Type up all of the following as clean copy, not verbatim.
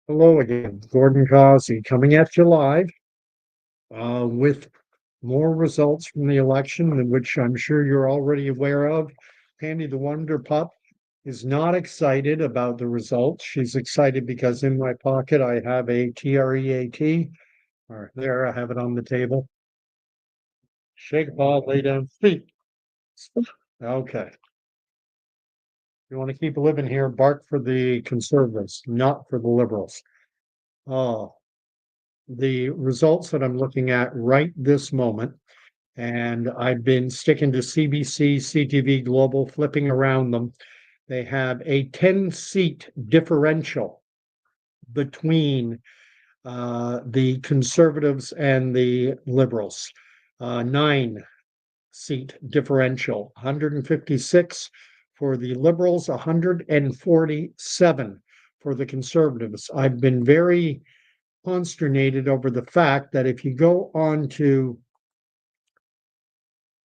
Hello again, Gordon Causey coming at you live with more results from the election, which I'm sure you're already aware of. Pandy the Wonder Pup is not excited about the results. She's excited because in my pocket I have a TREAT. All right, there, I have it on the table. Shake a paw, lay down, speak. Okay. You want to keep living here, bark for the conservatives, not for the liberals. Oh, the results that I'm looking at right this moment, and I've been sticking to CBC, CTV Global, flipping around them. They have a 10-seat differential between the conservatives and the liberals. 9-seat differential, 156 for the liberals, 147 for the conservatives. I've been very consternated over the fact that if you go on to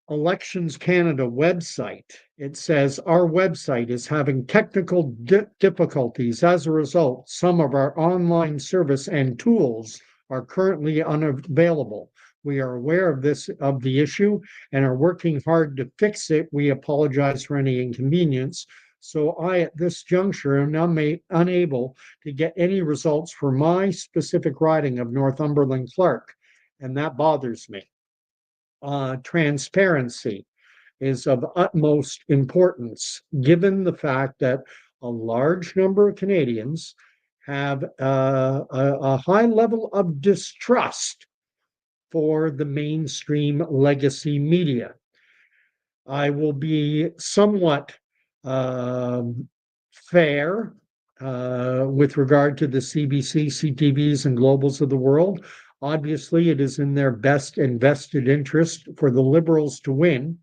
Elections Canada website, it says our website is having technical difficulties. As a result, some of our online service and tools are currently unavailable. We are aware of the issue and are working hard to fix it. We apologize for any inconvenience. So I, at this juncture, am now unable to get any results for my specific riding of Northumberland Clark, and that bothers me. Transparency is of utmost importance, given the fact that a large number of Canadians have a high level of distrust for the mainstream legacy media. I will be somewhat fair with regard to the CBC, CTVs, and Globals of the world. Obviously, it is in their best and vested interest for the Liberals to win.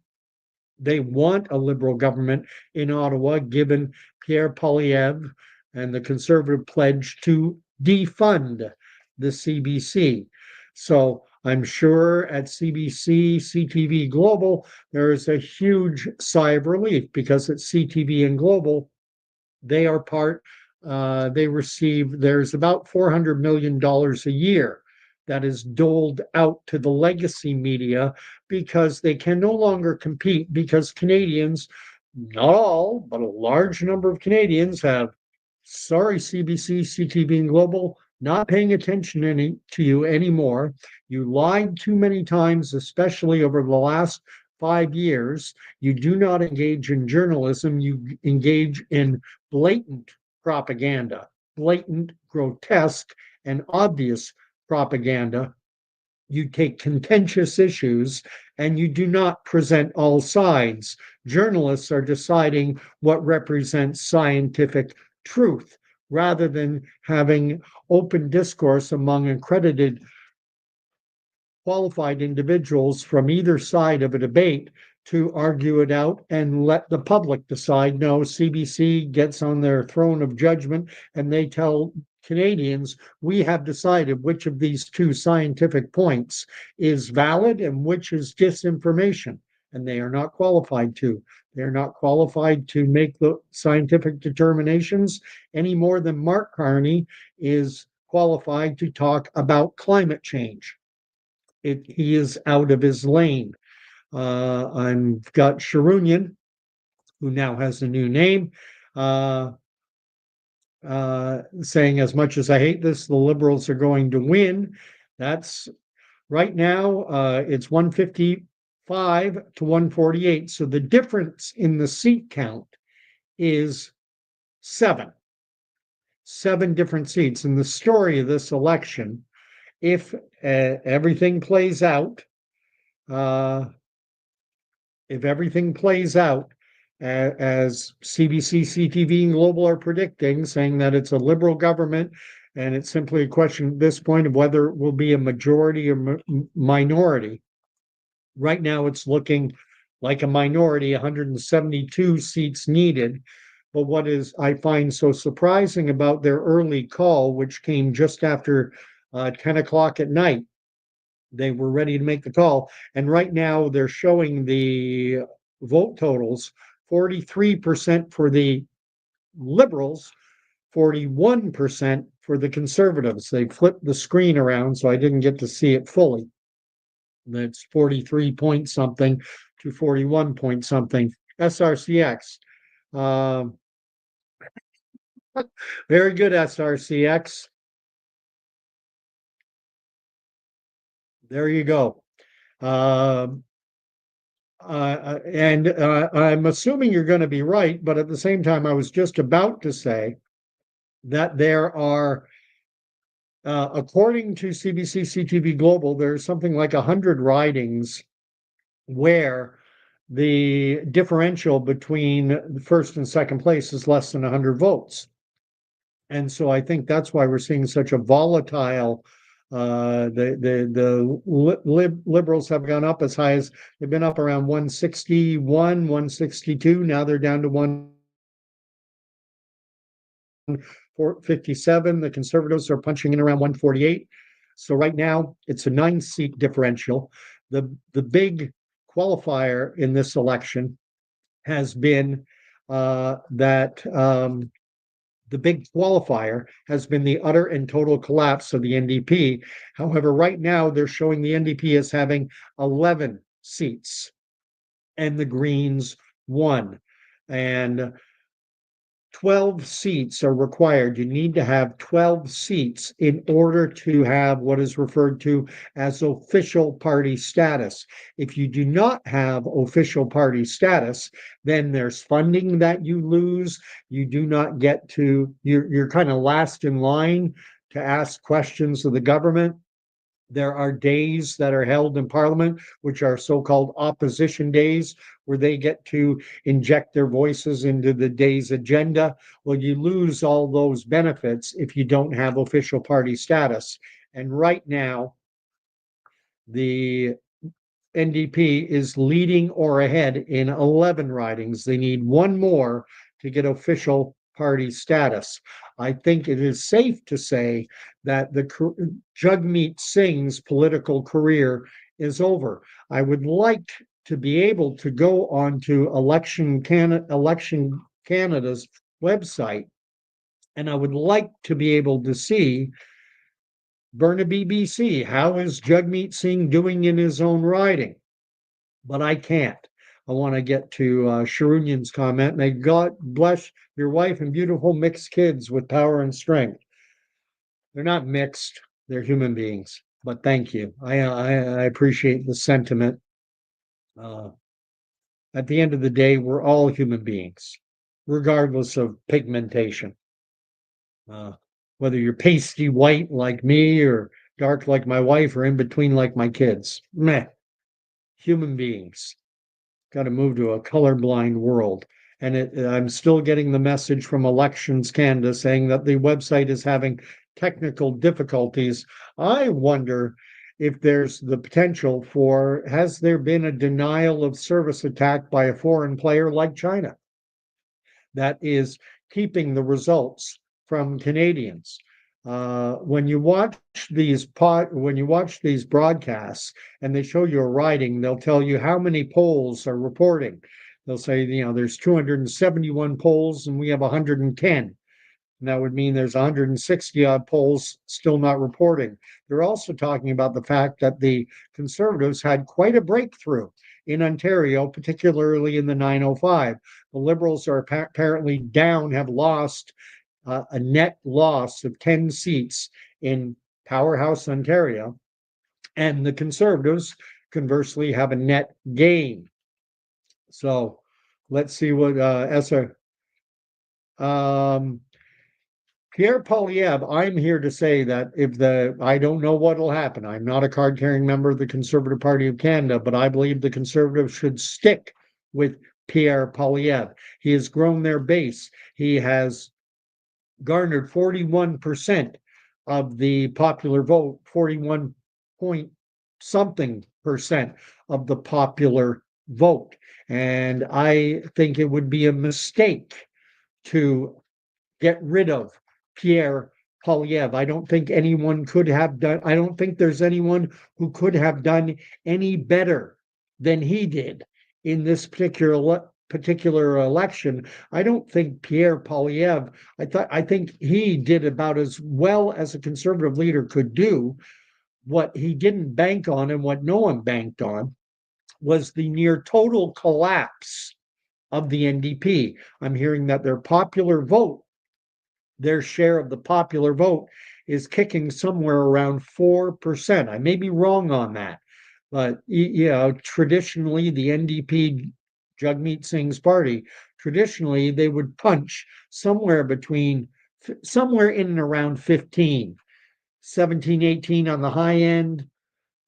They want a Liberal government in Ottawa, given Pierre Poilievre and the Conservative pledge to defund the CBC. So I'm sure at CBC, CTV Global, there is a huge sigh of relief because at CTV and Global, they are they receive, there's about $400 million a year that is doled out to the legacy media because they can no longer compete because Canadians, not all, but a large number of Canadians have, sorry, CBC, CTV, and Global, not paying attention to you anymore. You lied too many times, especially over the last 5 years. You do not engage in journalism. You engage in blatant propaganda, blatant, grotesque, and obvious propaganda. You take contentious issues and you do not present all sides. Journalists are deciding what represents scientific truth rather than having open discourse among accredited, qualified individuals from either side of a debate to argue it out and let the public decide. No, CBC gets on their throne of judgment and they tell Canadians, we have decided which of these two scientific points is valid and which is disinformation. And they are not qualified to. They're not qualified to make the scientific determinations any more than Mark Carney is qualified to talk about climate change. He is out of his lane. I've got Sharunian, who now has a new name, saying, as much as I hate this, the Liberals are going to win. That's right now, it's 155 to 148. So the difference in the seat count is seven different seats. And the story of this election, if everything plays out, as CBC, CTV, and Global are predicting, saying that it's a Liberal government, and it's simply a question at this point of whether it will be a majority or minority. Right now, it's looking like a minority, 172 seats needed. But what is I find so surprising about their early call, which came just after 10 o'clock at night, they were ready to make the call. And right now they're showing the vote totals, 43% for the Liberals, 41% for the Conservatives. They flipped the screen around, so I didn't get to see it fully. That's 43 point something to 41 point something. SRCX. Um, Very good, SRCX. There you go. Um, and I'm assuming you're going to be right, but at the same time, I was just about to say that there are, according to CBC CTV Global, there's something like 100 ridings where the differential between first and second place is less than 100 votes. And so I think that's why we're seeing such a volatile. The liberals have gone up as high as they've been up around 161, 162. Now they're down to 157. The conservatives are punching in around 148. So right now it's a 9-seat differential. The big qualifier in this election has been that the big qualifier has been the utter and total collapse of the NDP. However, right now they're showing the NDP as having 11 seats and the Greens 1. And 12 seats are required. You need to have 12 seats in order to have what is referred to as official party status. If you do not have official party status, then there's funding that you lose. You do not get to, you're kind of last in line to ask questions of the government. There are days that are held in Parliament, which are so-called opposition days, where they get to inject their voices into the day's agenda. Well, you lose all those benefits if you don't have official party status. And right now, the NDP is leading or ahead in 11 ridings. They need one more to get official party status. I think it is safe to say that the Jagmeet Singh's political career is over. I would like to be able to go onto Election Canada's website, and I would like to be able to see Burnaby, BC. How is Jagmeet Singh doing in his own riding? But I can't. I want to get to Sharunyan's comment. May God bless your wife and beautiful mixed kids with power and strength. They're not mixed, they're human beings. But thank you. I appreciate the sentiment. At the end of the day, we're all human beings, regardless of pigmentation. Whether you're pasty white like me or dark like my wife or in between like my kids. Meh. Human beings. Got to move to a colorblind world. And I'm still getting the message from Elections Canada saying that the website is having technical difficulties. I wonder if there's the potential for, has there been a denial of service attack by a foreign player like China that is keeping the results from Canadians? When you watch these broadcasts and they show you a riding, they'll tell you how many polls are reporting. They'll say, there's 271 polls and we have 110. And that would mean there's 160 odd polls still not reporting. They're also talking about the fact that the Conservatives had quite a breakthrough in Ontario, particularly in the 905. The Liberals are apparently down, have lost a net loss of 10 seats in powerhouse Ontario, and the Conservatives conversely have a net gain. So let's see what Pierre Poilievre, I'm here to say that I don't know what will happen. I'm not a card-carrying member of the Conservative Party of Canada, but I believe the Conservatives should stick with Pierre Poilievre. He has grown their base. He has garnered 41% of the popular vote, 41 point something percent of the popular vote. And I think it would be a mistake to get rid of Pierre Poilievre. I don't think I don't think there's anyone who could have done any better than he did in this particular particular election, I don't think Pierre Poilievre, I think he did about as well as a conservative leader could do. What he didn't bank on and what no one banked on was the near total collapse of the NDP. I'm hearing that their share of the popular vote is kicking somewhere around 4%. I may be wrong on that, but traditionally the NDP, Jagmeet Singh's party, traditionally they would punch somewhere in and around 15, 17, 18 on the high end,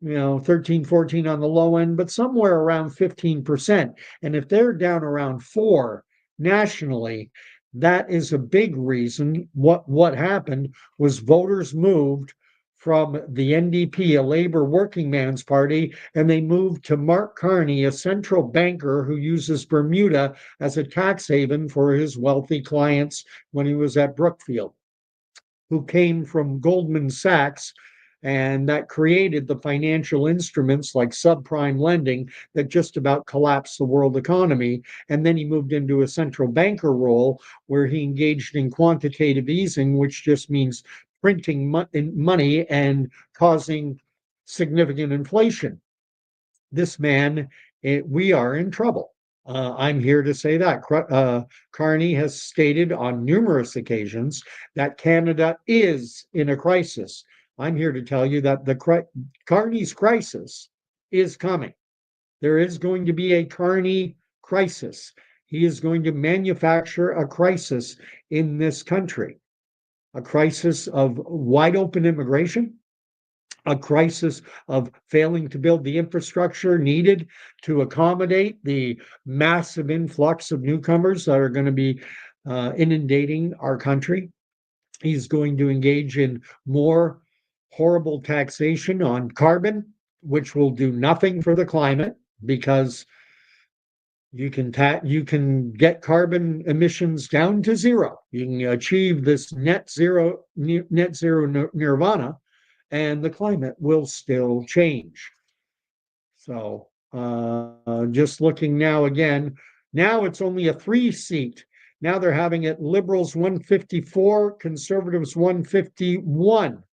13, 14 on the low end, but somewhere around 15%. And if they're down around 4 nationally, that is a big reason. What happened was voters moved from the NDP, a labor working man's party, and they moved to Mark Carney, a central banker who uses Bermuda as a tax haven for his wealthy clients when he was at Brookfield, who came from Goldman Sachs, and that created the financial instruments like subprime lending that just about collapsed the world economy. And then he moved into a central banker role where he engaged in quantitative easing, which just means printing money and causing significant inflation. This man, we are in trouble. I'm here to say that. Carney has stated on numerous occasions that Canada is in a crisis. I'm here to tell you that Carney's crisis is coming. There is going to be a Carney crisis. He is going to manufacture a crisis in this country, a crisis of wide open immigration, a crisis of failing to build the infrastructure needed to accommodate the massive influx of newcomers that are going to be inundating our country. He's going to engage in more horrible taxation on carbon, which will do nothing for the climate because you can get carbon emissions down to zero. You can achieve this net zero nirvana, and the climate will still change. So just looking now again, now it's only a 3-seat. Now they're having it Liberals 154, Conservatives 151.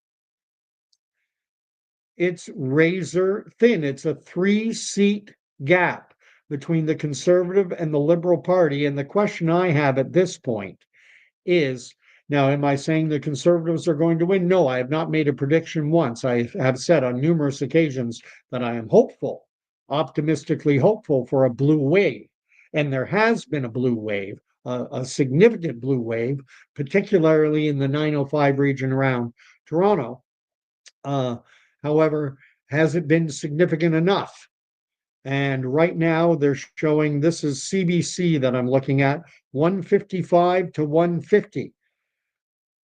It's razor thin. It's a 3-seat gap between the Conservative and the Liberal Party. And the question I have at this point is, now, am I saying the Conservatives are going to win? No, I have not made a prediction once. I have said on numerous occasions that I am hopeful, optimistically hopeful for a blue wave. And there has been a blue wave, a significant blue wave, particularly in the 905 region around Toronto. However, has it been significant enough? And right now they're showing, this is CBC that I'm looking at, 155 to 150.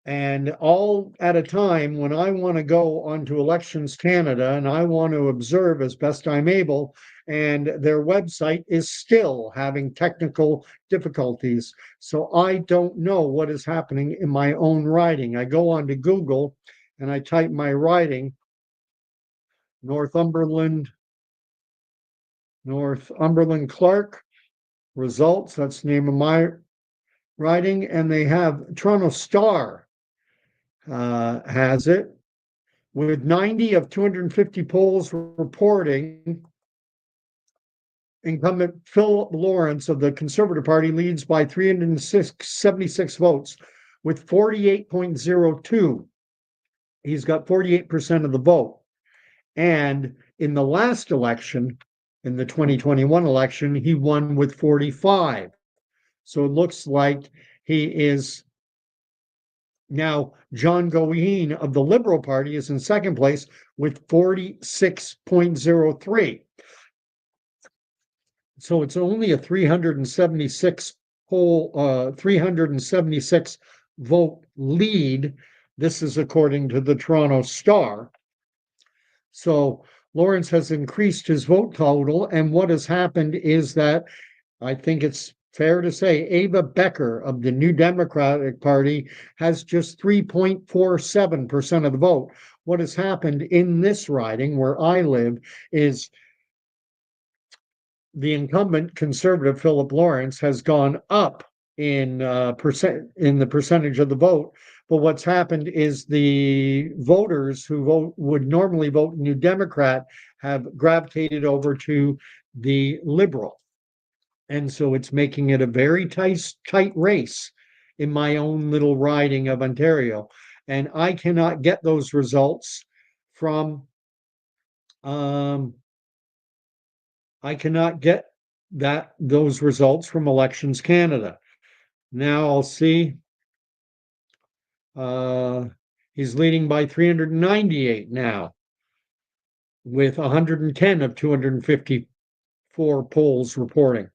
And all at a time when I want to go onto Elections Canada and I want to observe as best I'm able, and their website is still having technical difficulties. So I don't know what is happening in my own riding. I go onto Google and I type my riding, Northumberland Clark results. That's the name of my riding. And they have Toronto Star has it with 90 of 250 polls reporting. Incumbent Phil Lawrence of the Conservative Party leads by 376 votes with 48.02. He's got 48% of the vote. And in the last election, in the 2021 election, he won with 45. So it looks like he is now. John Goheen of the Liberal Party is in second place with 46.03. So it's only a 376 vote lead. This is according to the Toronto Star. So Lawrence has increased his vote total, and what has happened is that I think it's fair to say Ava Becker of the New Democratic Party has just 3.47% of the vote. What has happened in this riding where I live is the incumbent conservative Philip Lawrence has gone up in the percentage of the vote. But what's happened is the voters who would normally vote New Democrat have gravitated over to the Liberal. And so it's making it a very tight race in my own little riding of Ontario. And I cannot get those results from um, I cannot get those results from Elections Canada. Now I'll see. Uh, he's leading by 398 now, with 110 of 254 polls reporting.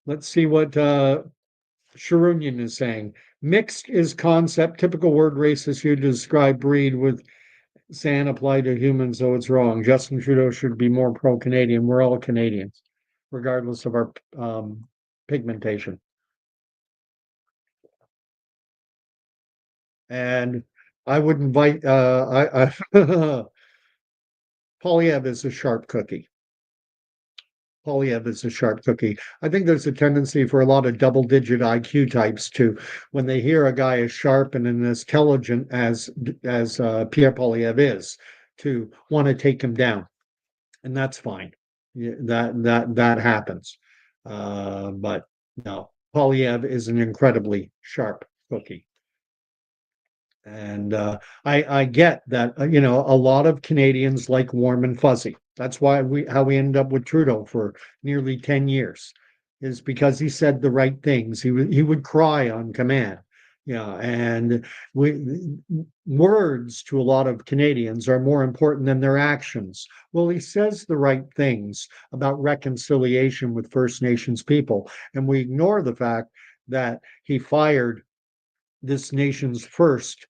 Let's see what Sharunian is saying. Mixed is concept, typical word racist you describe breed with saying apply to humans, so it's wrong. Justin Trudeau should be more pro-Canadian. We're all Canadians, regardless of our pigmentation. And I would invite Poilievre is a sharp cookie. Poilievre is a sharp cookie. I think there's a tendency for a lot of double-digit IQ types to, when they hear a guy as sharp and as intelligent as Pierre Poilievre is, to want to take him down, and that's fine. Yeah, that happens. But no, Poilievre is an incredibly sharp cookie. And I get that, a lot of Canadians like warm and fuzzy. That's why we ended up with Trudeau for nearly 10 years, is because he said the right things. He would cry on command. Yeah, and words to a lot of Canadians are more important than their actions. Well, he says the right things about reconciliation with First Nations people, and we ignore the fact that he fired this nation's First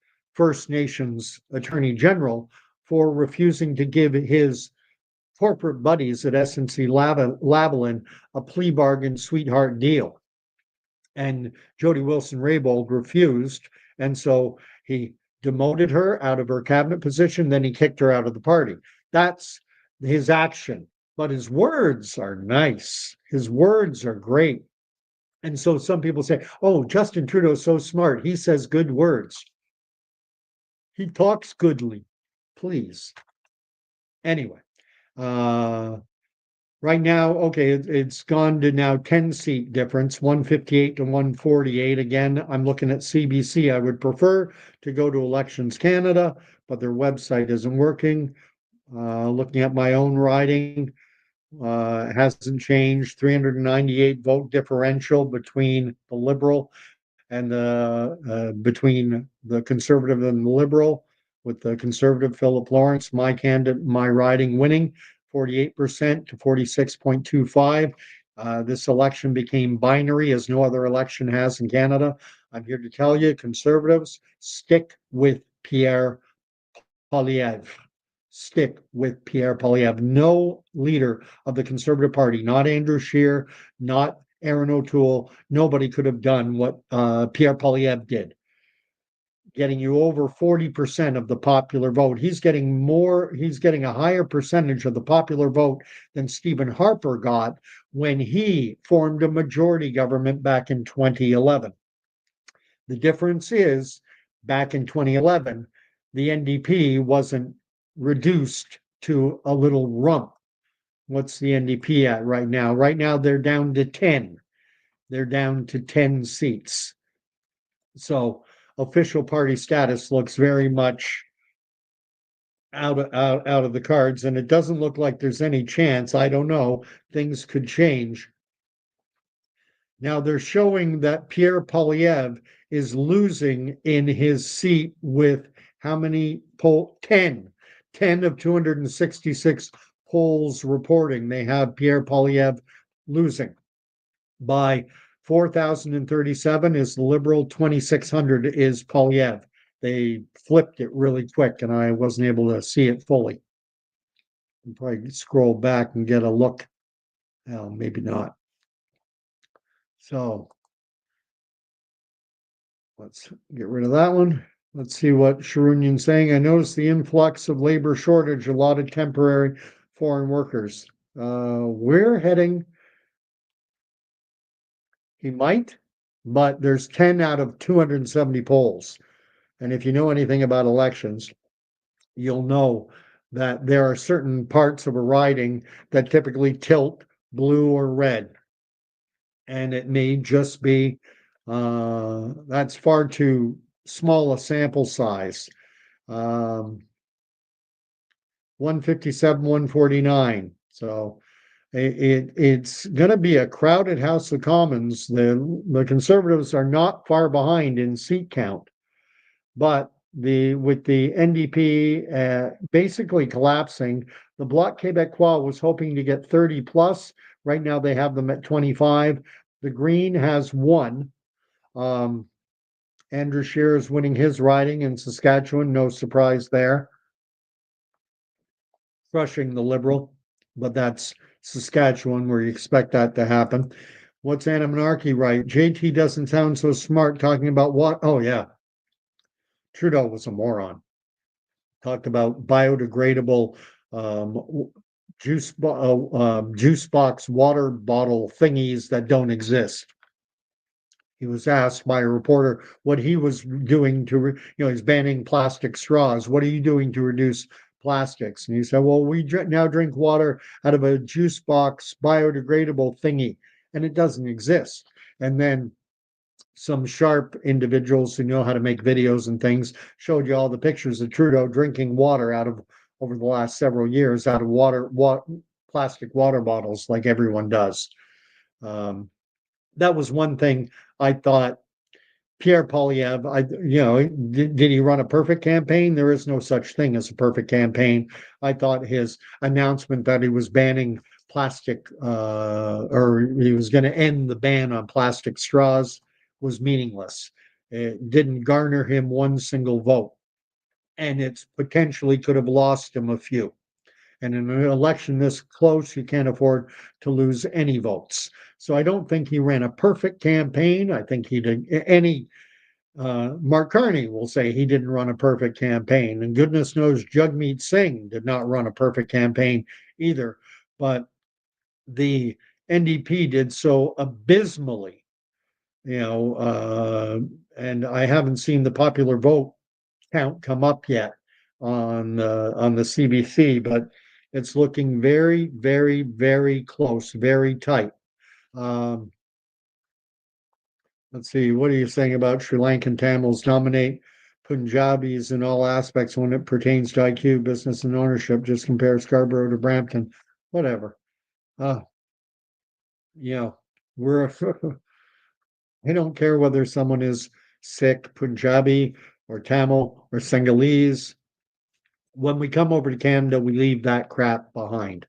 Nations Attorney General for refusing to give his corporate buddies at SNC-Lavalin a plea bargain sweetheart deal. And Jody Wilson-Raybould refused, and so he demoted her out of her cabinet position, then he kicked her out of the party. That's his action. But his words are nice. His words are great. And so some people say, oh, Justin Trudeau's so smart. He says good words. He talks goodly, please. Anyway, right now, okay, it's gone to now 10-seat difference, 158 to 148. Again, I'm looking at CBC. I would prefer to go to Elections Canada, but their website isn't working. Looking at my own riding, hasn't changed. 398 vote differential between the Liberal and between the Conservative and the Liberal, with the Conservative Philip Lawrence, my candidate, my riding, winning 48% to 46.25. This election became binary, as no other election has in Canada. I'm here to tell you, Conservatives, stick with Pierre Poilievre. Stick with Pierre Poilievre. No leader of the Conservative Party, not Andrew Scheer, not Aaron O'Toole, nobody could have done what Pierre Poilievre did, getting you over 40% of the popular vote. He's getting a higher percentage of the popular vote than Stephen Harper got when he formed a majority government back in 2011. The difference is, back in 2011, the NDP wasn't reduced to a little rump. What's the NDP at right now? Right now, they're down to 10. They're down to 10 seats. So official party status looks very much out of the cards, and it doesn't look like there's any chance. I don't know. Things could change. Now they're showing that Pierre Poilievre is losing in his seat with how many 10 of 266 polls reporting. They have Pierre Poilievre losing by 4,037 is the Liberal, 2,600 is Poilievre. They flipped it really quick, and I wasn't able to see it fully. I'll probably scroll back and get a look. Well, maybe not. So let's get rid of that one. Let's see what Sharunian's saying. I noticed the influx of labor shortage, a lot of temporary foreign workers. We're heading, he might, but there's 10 out of 270 polls. And if you know anything about elections, you'll know that there are certain parts of a riding that typically tilt blue or red. And it may just be that's far too small a sample size. 157, 149. So it's going to be a crowded House of Commons. The Conservatives are not far behind in seat count, but with the NDP basically collapsing, the Bloc Québécois was hoping to get 30 plus. Right now they have them at 25. The Green has one. Andrew Scheer is winning his riding in Saskatchewan, no surprise there. Crushing the Liberal, but that's Saskatchewan where you expect that to happen. What's Anna Monarchy right? JT doesn't sound so smart talking about what? Oh, yeah. Trudeau was a moron. Talked about biodegradable juice box water bottle thingies that don't exist. He was asked by a reporter what he was doing to, he's banning plastic straws. What are you doing to reduce plastics? And he said, well, we now drink water out of a juice box biodegradable thingy, and it doesn't exist. And then some sharp individuals who know how to make videos and things showed you all the pictures of Trudeau drinking water out of over the last several years out of plastic water bottles like everyone does. That was one thing I thought. Pierre Poilievre, did he run a perfect campaign? There is no such thing as a perfect campaign. I thought his announcement that he was banning plastic, or he was going to end the ban on plastic straws was meaningless. It didn't garner him one single vote, and it potentially could have lost him a few. And in an election this close, you can't afford to lose any votes. So I don't think he ran a perfect campaign. I think he did Mark Carney will say he didn't run a perfect campaign. And goodness knows Jagmeet Singh did not run a perfect campaign either. But the NDP did so abysmally, and I haven't seen the popular vote count come up yet on the CBC, but it's looking very, very, very close, very tight. Let's see, what are you saying about Sri Lankan Tamils dominate Punjabis in all aspects when it pertains to IQ, business, and ownership? Just compare Scarborough to Brampton, whatever. We're I don't care whether someone is Sikh, Punjabi, or Tamil, or Sinhalese. When we come over to Canada, we leave that crap behind.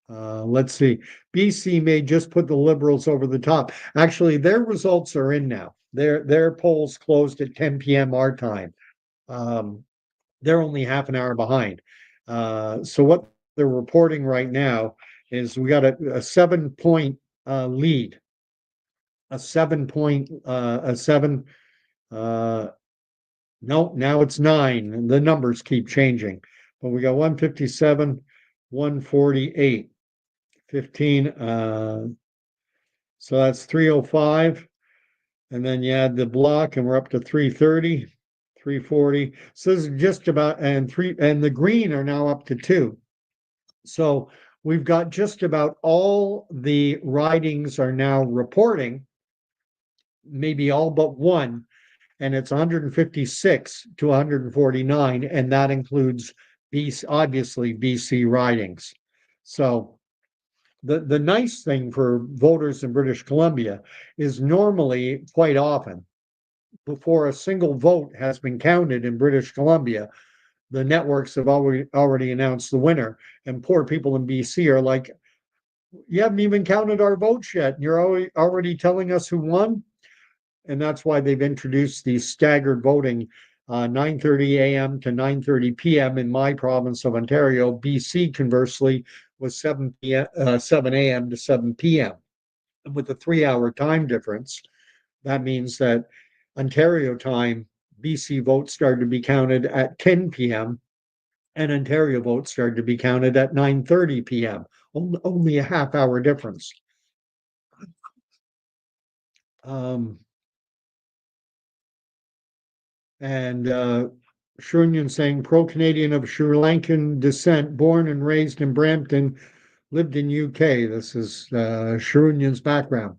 Let's see. BC may just put the Liberals over the top. Actually, their results are in now. Their polls closed at 10 p.m. our time. They're only half an hour behind. So what they're reporting right now is we got a 7-point lead. A 7-point, no, now it's 9, and the numbers keep changing. But we got 157, 148, 15. So that's 305. And then you add the block, and we're up to 330, 340. So this is just about, and the green are now up to 2. So we've got just about all the ridings are now reporting, maybe all but one, and it's 156 to 149, and that includes obviously BC ridings. So the nice thing for voters in British Columbia is normally, quite often, before a single vote has been counted in British Columbia, the networks have already announced the winner, and poor people in BC are like, you haven't even counted our votes yet, and you're already telling us who won? And that's why they've introduced these staggered voting, 9:30 a.m. to 9:30 p.m. in my province of Ontario. BC, conversely, was 7 a.m. to 7 p.m. And with a 3-hour time difference, that means that Ontario time, BC votes started to be counted at 10 p.m. and Ontario votes started to be counted at 9:30 p.m. Only a half-hour difference. Um, and Shrunyan saying pro-Canadian of Sri Lankan descent, born and raised in Brampton, lived in UK. This is Shrunyan's background.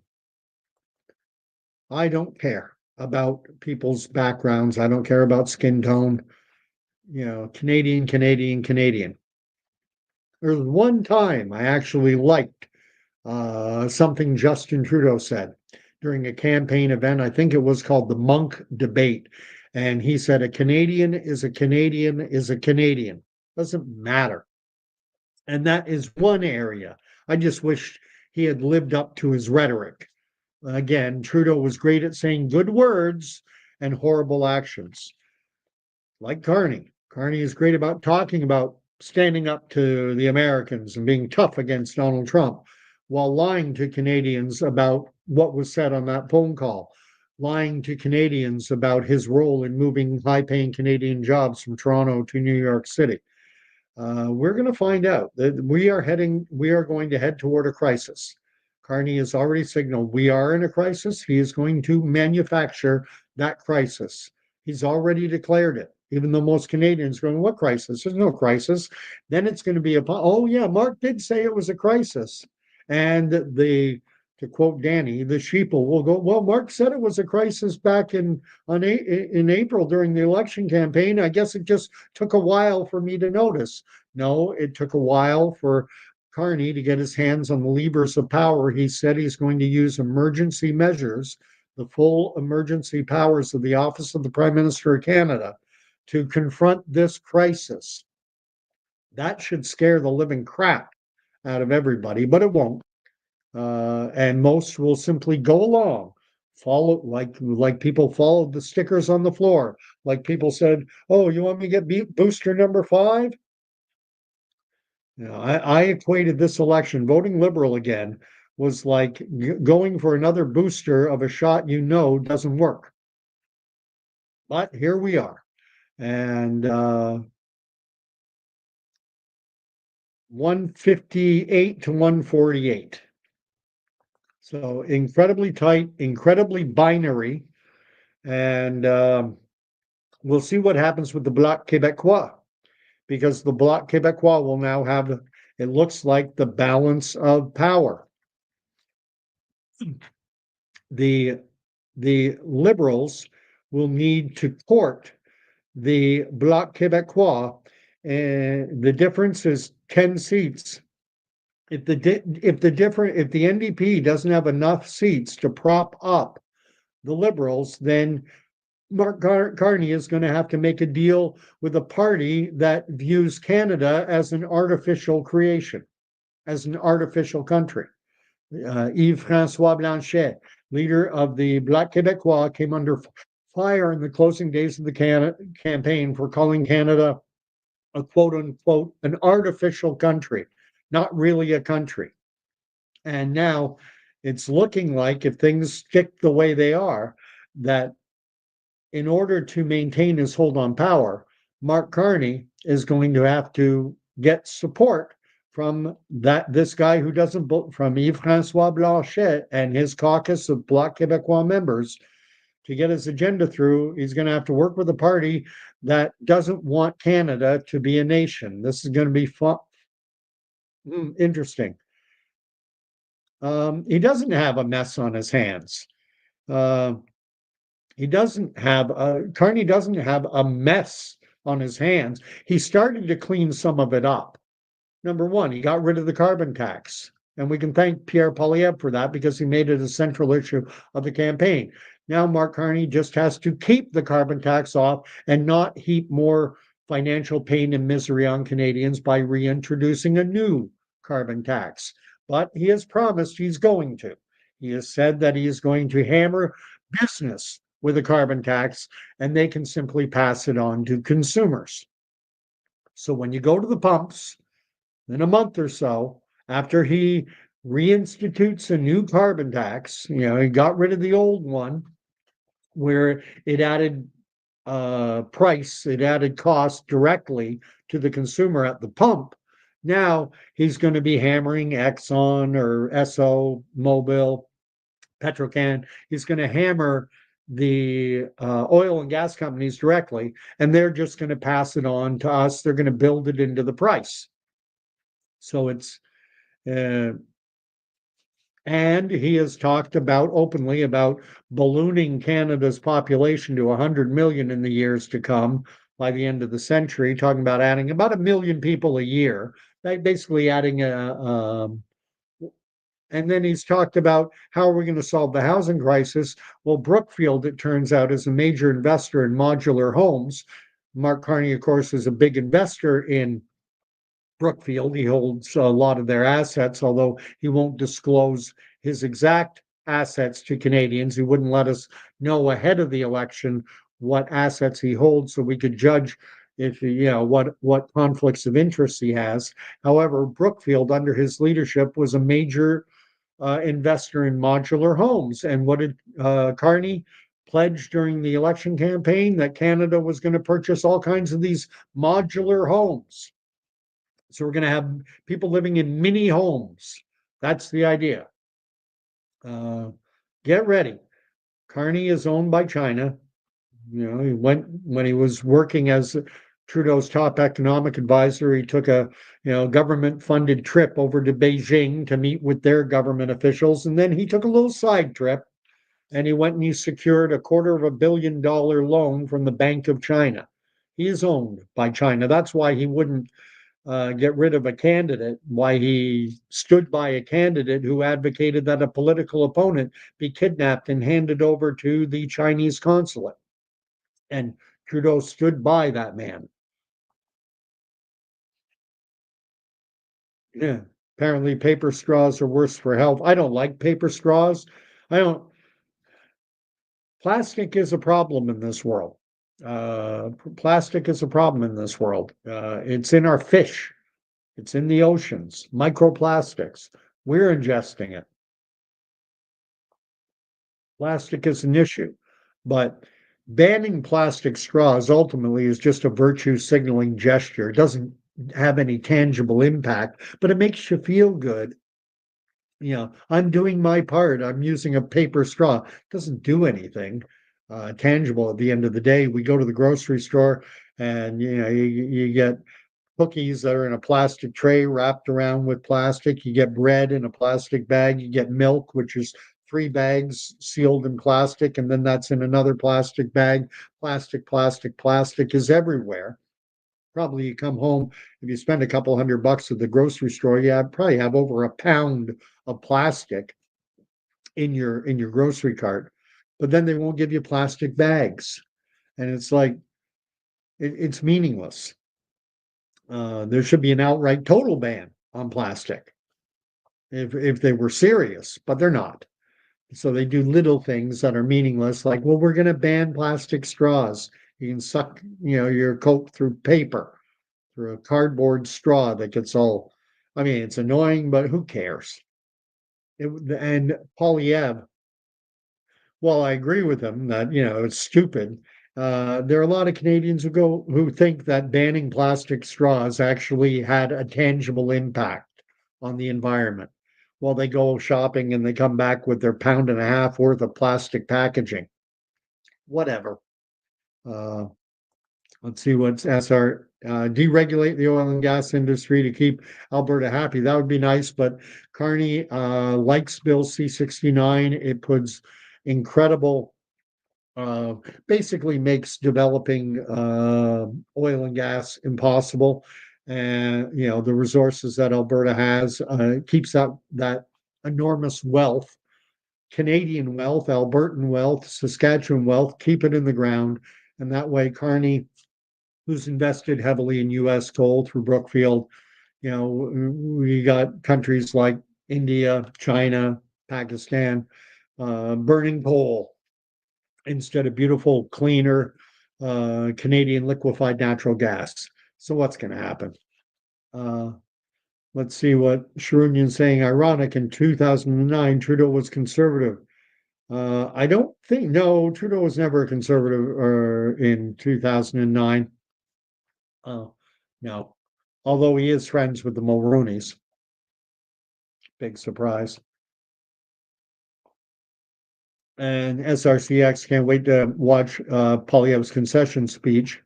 I don't care about people's backgrounds. I don't care about skin tone. Canadian, Canadian, Canadian. There's one time I actually liked something Justin Trudeau said during a campaign event. I think it was called the Monk Debate. And he said, a Canadian is a Canadian is a Canadian. Doesn't matter. And that is one area. I just wish he had lived up to his rhetoric. Again, Trudeau was great at saying good words and horrible actions. Like Carney. Carney is great about talking about standing up to the Americans and being tough against Donald Trump while lying to Canadians about what was said on that phone call, lying to Canadians about his role in moving high paying Canadian jobs from Toronto to New York City. We're going to find out that we are going to head toward a crisis. Carney has already signaled we are in a crisis. He is going to manufacture that crisis. He's already declared it, even though most Canadians are going, what crisis? There's no crisis. Then it's going to be oh yeah, Mark did say it was a crisis. And to quote Danny, the sheeple will go, well, Mark said it was a crisis back in April during the election campaign. I guess it just took a while for me to notice. No, it took a while for Carney to get his hands on the levers of power. He said he's going to use emergency measures, the full emergency powers of the Office of the Prime Minister of Canada, to confront this crisis. That should scare the living crap out of everybody, but it won't. And most will simply go along, follow like people followed the stickers on the floor, like people said, "Oh, you want me to get booster number 5?" I equated this election, voting Liberal again, was like going for another booster of a shot doesn't work. But here we are, and 158 to 148. So incredibly tight, incredibly binary, and we'll see what happens with the Bloc Québécois, because the Bloc Québécois will now have, it looks like, the balance of power. The Liberals will need to court the Bloc Québécois, and the difference is 10 seats. If the NDP doesn't have enough seats to prop up the Liberals, then Mark Carney is going to have to make a deal with a party that views Canada as an artificial creation, as an artificial country. Yves-François Blanchet, leader of the Bloc Québécois, came under fire in the closing days of the campaign for calling Canada a quote unquote an artificial country, not really a country. And now it's looking like, if things stick the way they are, that in order to maintain his hold on power, Mark Carney is going to have to get support from this guy who doesn't vote, from Yves-François Blanchet and his caucus of Bloc Québécois members, to get his agenda through. He's going to have to work with a party that doesn't want Canada to be a nation. This is going to be interesting. He doesn't have a mess on his hands. Carney doesn't have a mess on his hands. He started to clean some of it up. Number one, he got rid of the carbon tax. And we can thank Pierre Poilievre for that, because he made it a central issue of the campaign. Now Mark Carney just has to keep the carbon tax off and not heap more financial pain and misery on Canadians by reintroducing a new carbon tax. But he has promised he's going to. He has said that he is going to hammer business with a carbon tax, and they can simply pass it on to consumers. So when you go to the pumps in a month or so, after he reinstitutes a new carbon tax, he got rid of the old one where it added price, it added cost directly to the consumer at the pump. Now he's going to be hammering Exxon or Esso, Mobil, Petrocan. He's going to hammer the oil and gas companies directly, and they're just going to pass it on to us. They're going to build it into the price. So it's uh, and he has talked about openly about ballooning Canada's population to 100 million in the years to come by the end of the century, talking about adding about 1 million people a year, basically adding and then he's talked about how are we going to solve the housing crisis. Well, Brookfield, it turns out, is a major investor in modular homes. Mark Carney, of course, is a big investor in Brookfield. He holds a lot of their assets, although he won't disclose his exact assets to Canadians. He wouldn't let us know ahead of the election what assets he holds so we could judge if what conflicts of interest he has. However, Brookfield, under his leadership, was a major investor in modular homes. And what did Carney pledge during the election campaign? That Canada was going to purchase all kinds of these modular homes. So we're going to have people living in mini homes. That's the idea. Get ready. Carney is owned by China. He went when he was working as Trudeau's top economic advisor. He took a government-funded trip over to Beijing to meet with their government officials, and then he took a little side trip, and he went and he secured a $250 million loan from the Bank of China. He is owned by China. That's why he wouldn't get rid of a candidate, why he stood by a candidate who advocated that a political opponent be kidnapped and handed over to the Chinese consulate. And Trudeau stood by that man. Yeah. Apparently, paper straws are worse for health. I don't like paper straws. I don't. Plastic is a problem in this world. Plastic is a problem in this world. It's in our fish. It's in the oceans. Microplastics. We're ingesting it. Plastic is an issue, but banning plastic straws ultimately is just a virtue signaling gesture. It doesn't have any tangible impact, but it makes you feel good. I'm doing my part. I'm using a paper straw. It doesn't do anything tangible at the end of the day. We go to the grocery store and you get cookies that are in a plastic tray wrapped around with plastic. You get bread in a plastic bag. You get milk, which is 3 bags sealed in plastic, and then that's in another plastic bag. Plastic is everywhere. Probably you come home, if you spend a couple $100 at the grocery store, probably have over a pound of plastic in your grocery cart. But then they won't give you plastic bags, and it's like it's meaningless. There should be an outright total ban on plastic if they were serious, but they're not. So they do little things that are meaningless, like, well, we're going to ban plastic straws. You can suck, your Coke through paper, through a cardboard straw that gets all. I mean, it's annoying, but who cares? And Poilievre, well, I agree with him that it's stupid. There are a lot of Canadians who think that banning plastic straws actually had a tangible impact on the environment. Well, they go shopping and they come back with their pound and a half worth of plastic packaging. Whatever. Let's see what's SR. Deregulate the oil and gas industry to keep Alberta happy. That would be nice, but Carney likes Bill C-69. It puts incredible basically makes developing oil and gas impossible. And the resources that Alberta has keeps out that enormous wealth, Canadian wealth, Albertan wealth, Saskatchewan wealth, keep it in the ground. And that way, Carney, who's invested heavily in U.S. coal through Brookfield, we got countries like India, China, Pakistan, burning coal instead of beautiful, cleaner Canadian liquefied natural gas. So what's going to happen? Let's see what Sharunyan's saying. Ironic, in 2009, Trudeau was conservative. I don't think, no, Trudeau was never a conservative in 2009. Oh, no. Although he is friends with the Mulrooney's. Big surprise. And SRCX can't wait to watch Poilievre's concession speech.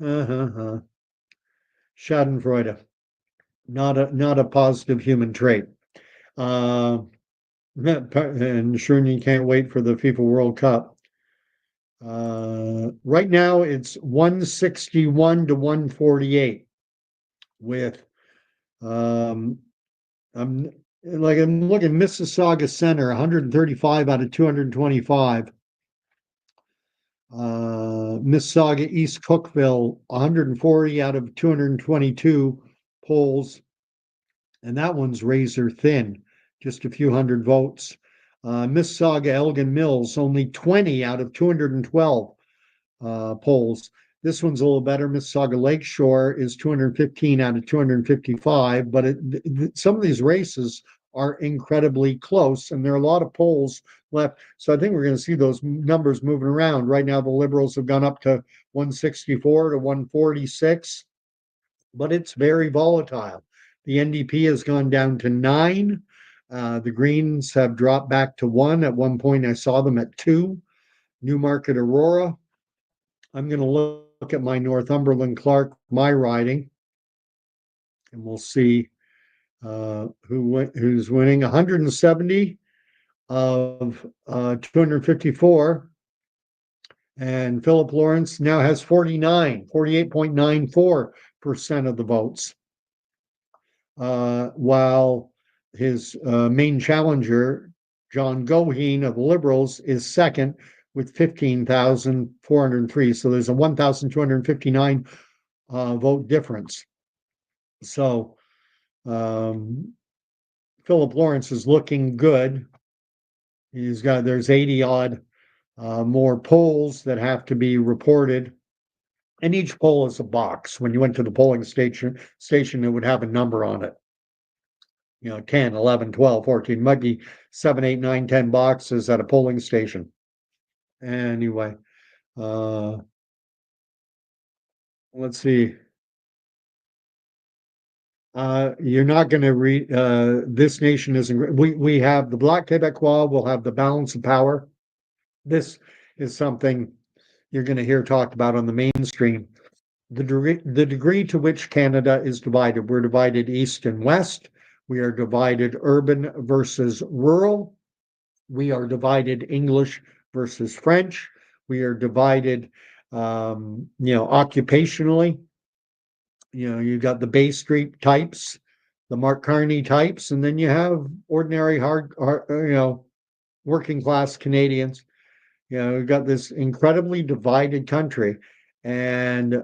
Uh-huh. Schadenfreude. Not a positive human trait. Uh, and Shruni can't wait for the FIFA World Cup. Right now it's 161 to 148 with I'm I'm looking Mississauga Center 135 out of 225. Mississauga East Cookville 140 out of 222 polls, and that one's razor thin, just a few hundred votes. Mississauga Elgin Mills only 20 out of 212 polls. This one's a little better. Mississauga Lakeshore is 215 out of 255, but some of these races are incredibly close, and there are a lot of polls left. So I think we're going to see those numbers moving around. Right now, the Liberals have gone up to 164 to 146, but it's very volatile. The NDP has gone down to 9. The Greens have dropped back to 1. At one point, I saw them at 2. Newmarket Aurora. I'm going to look at my Northumberland Clark, my riding, and we'll see who's winning. 170 of 254. And Philip Lawrence now has 48.94% of the votes. While his main challenger, John Goheen of the Liberals, is second with 15,403. So there's a 1,259 vote difference. So Philip Lawrence is looking good. There's 80 odd more polls that have to be reported. And each poll is a box. When you went to the polling station, it would have a number on it. 10, 11, 12, 14, might be 7, 8, 9, 10 boxes at a polling station. Anyway, let's see. You're not going to read. This nation isn't. We have the Bloc Québécois. We'll have the balance of power. This is something you're going to hear talked about on the mainstream. The degree to which Canada is divided. We're divided east and west. We are divided urban versus rural. We are divided English versus French. We are divided, occupationally. You've got the Bay Street types, the Mark Carney types, and then you have ordinary working class Canadians. We've got this incredibly divided country, and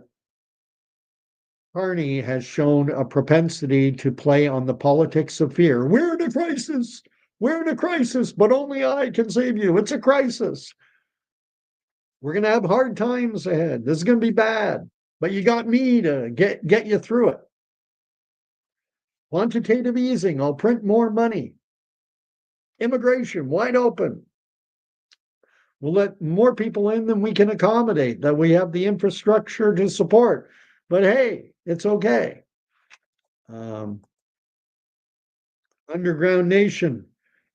Carney has shown a propensity to play on the politics of fear. We're in a crisis. We're in a crisis, but only I can save you. It's a crisis. We're going to have hard times ahead. This is going to be bad, but you got me to get you through it. Quantitative easing. I'll print more money. Immigration wide open. We'll let more people in than we can accommodate, that we have the infrastructure to support. But hey, it's okay. Underground Nation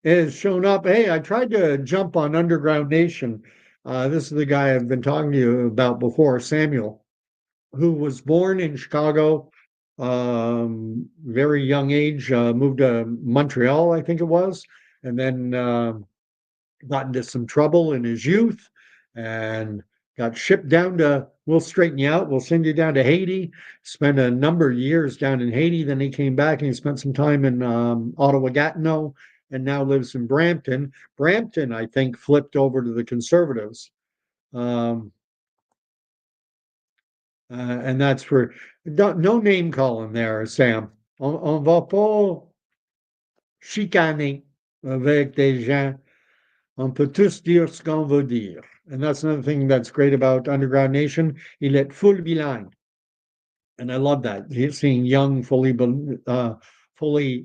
has shown up. Hey, I tried to jump on Underground Nation. This is the guy I've been talking to you about before, Samuel, who was born in Chicago, very young age, moved to Montreal, I think it was, and then got into some trouble in his youth and got shipped down to, we'll straighten you out, we'll send you down to Haiti, spent a number of years down in Haiti. Then he came back and he spent some time in Ottawa-Gatineau and now lives in Brampton. Brampton, I think, flipped over to the Conservatives. And that's for, no name calling there, Sam. On va pas chicaner avec des gens. On peut tous dire ce qu'on veut dire. And that's another thing that's great about Underground Nation. Il est full bilingue. And I love that. Seeing young, fully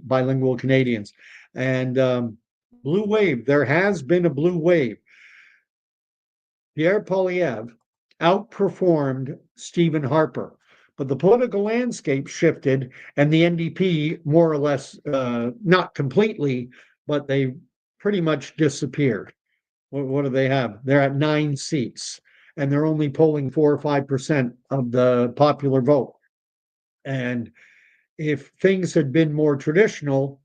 bilingual Canadians. And blue wave. There has been a blue wave. Pierre Poilievre outperformed Stephen Harper, but the political landscape shifted, and the NDP more or less, not completely, but they pretty much disappeared. What do they have? They're at 9 seats, and they're only polling 4 or 5% of the popular vote. And if things had been more traditional,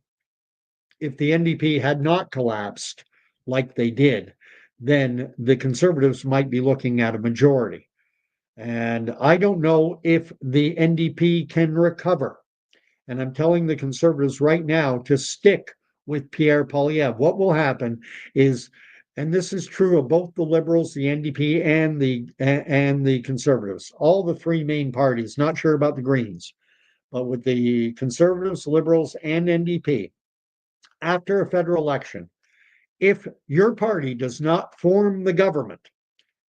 if the NDP had not collapsed like they did, then the Conservatives might be looking at a majority. And I don't know if the NDP can recover. And I'm telling the Conservatives right now to stick with Pierre Poilievre. What will happen is, and this is true of both the Liberals, the NDP, and the Conservatives, all the three main parties, not sure about the Greens, but with the Conservatives, Liberals, and NDP, after a federal election, if your party does not form the government,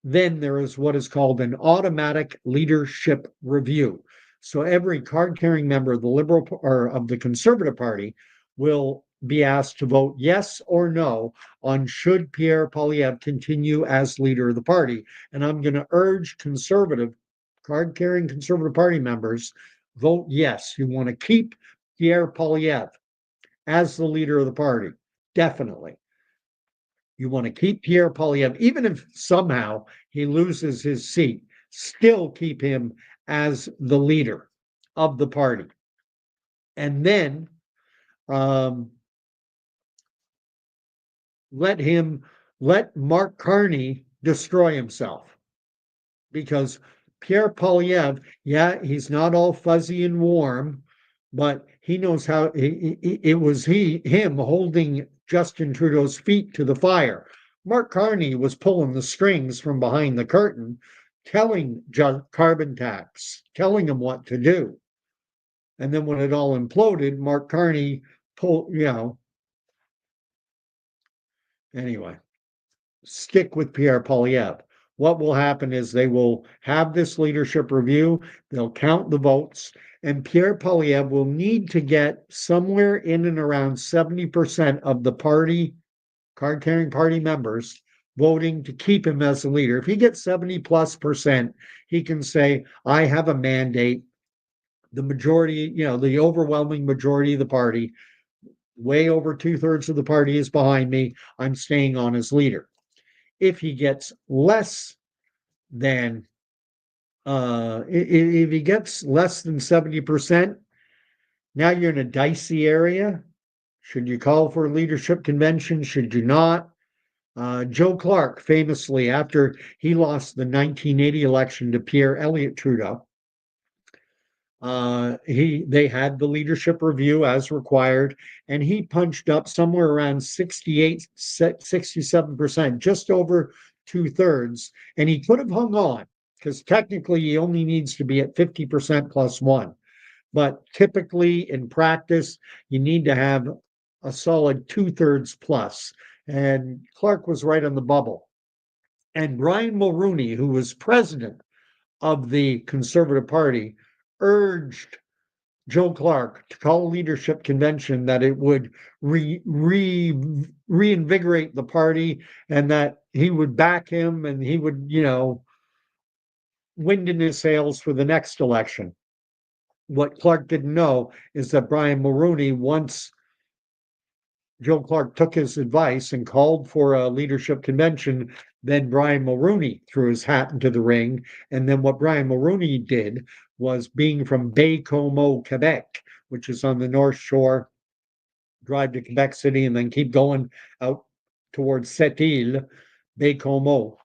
then there is what is called an automatic leadership review. So every card-carrying member of the Liberal or of the Conservative Party will be asked to vote yes or no on should Pierre Poilievre continue as leader of the party. And I'm going to urge card-carrying Conservative Party members, vote yes. You want to keep Pierre Poilievre as the leader of the party. Definitely. You want to keep Pierre Poilievre, even if somehow he loses his seat, still keep him as the leader of the party. And then let Mark Carney destroy himself. Because Pierre Poilievre, yeah, he's not all fuzzy and warm, but he knows how. It was him holding Justin Trudeau's feet to the fire. Mark Carney was pulling the strings from behind the curtain, telling carbon tax, telling him what to do. And then when it all imploded, Mark Carney pulled, anyway, stick with Pierre Poilievre. What will happen is they will have this leadership review, they'll count the votes, and Pierre Poilievre will need to get somewhere in and around 70% of the party, card-carrying party members, voting to keep him as a leader. If he gets 70+%, he can say, I have a mandate. The majority, the overwhelming majority of the party, way over 2/3 of the party is behind me. I'm staying on as leader. If he gets less than if he gets less than 70%, now you're in a dicey area. Should you call for a leadership convention? Should you not? Joe Clark, famously, after he lost the 1980 election to Pierre Elliott Trudeau, they had the leadership review as required, and he punched up somewhere around 68, 67%, just over 2/3, and he could have hung on because technically he only needs to be at 50% +1. But typically in practice, you need to have a solid 2/3 plus. And Clark was right on the bubble. And Brian Mulroney, who was president of the Conservative Party, urged Joe Clark to call a leadership convention that it would reinvigorate the party and that he would back him and he would, wind in his sails for the next election. What Clark didn't know is that Brian Mulroney, once Joe Clark took his advice and called for a leadership convention, then Brian Mulroney threw his hat into the ring. And then what Brian Mulroney did was, being from Baie-Comeau, Quebec, which is on the North Shore, drive to Quebec City and then keep going out towards Sept-Îles, Baie-Comeau.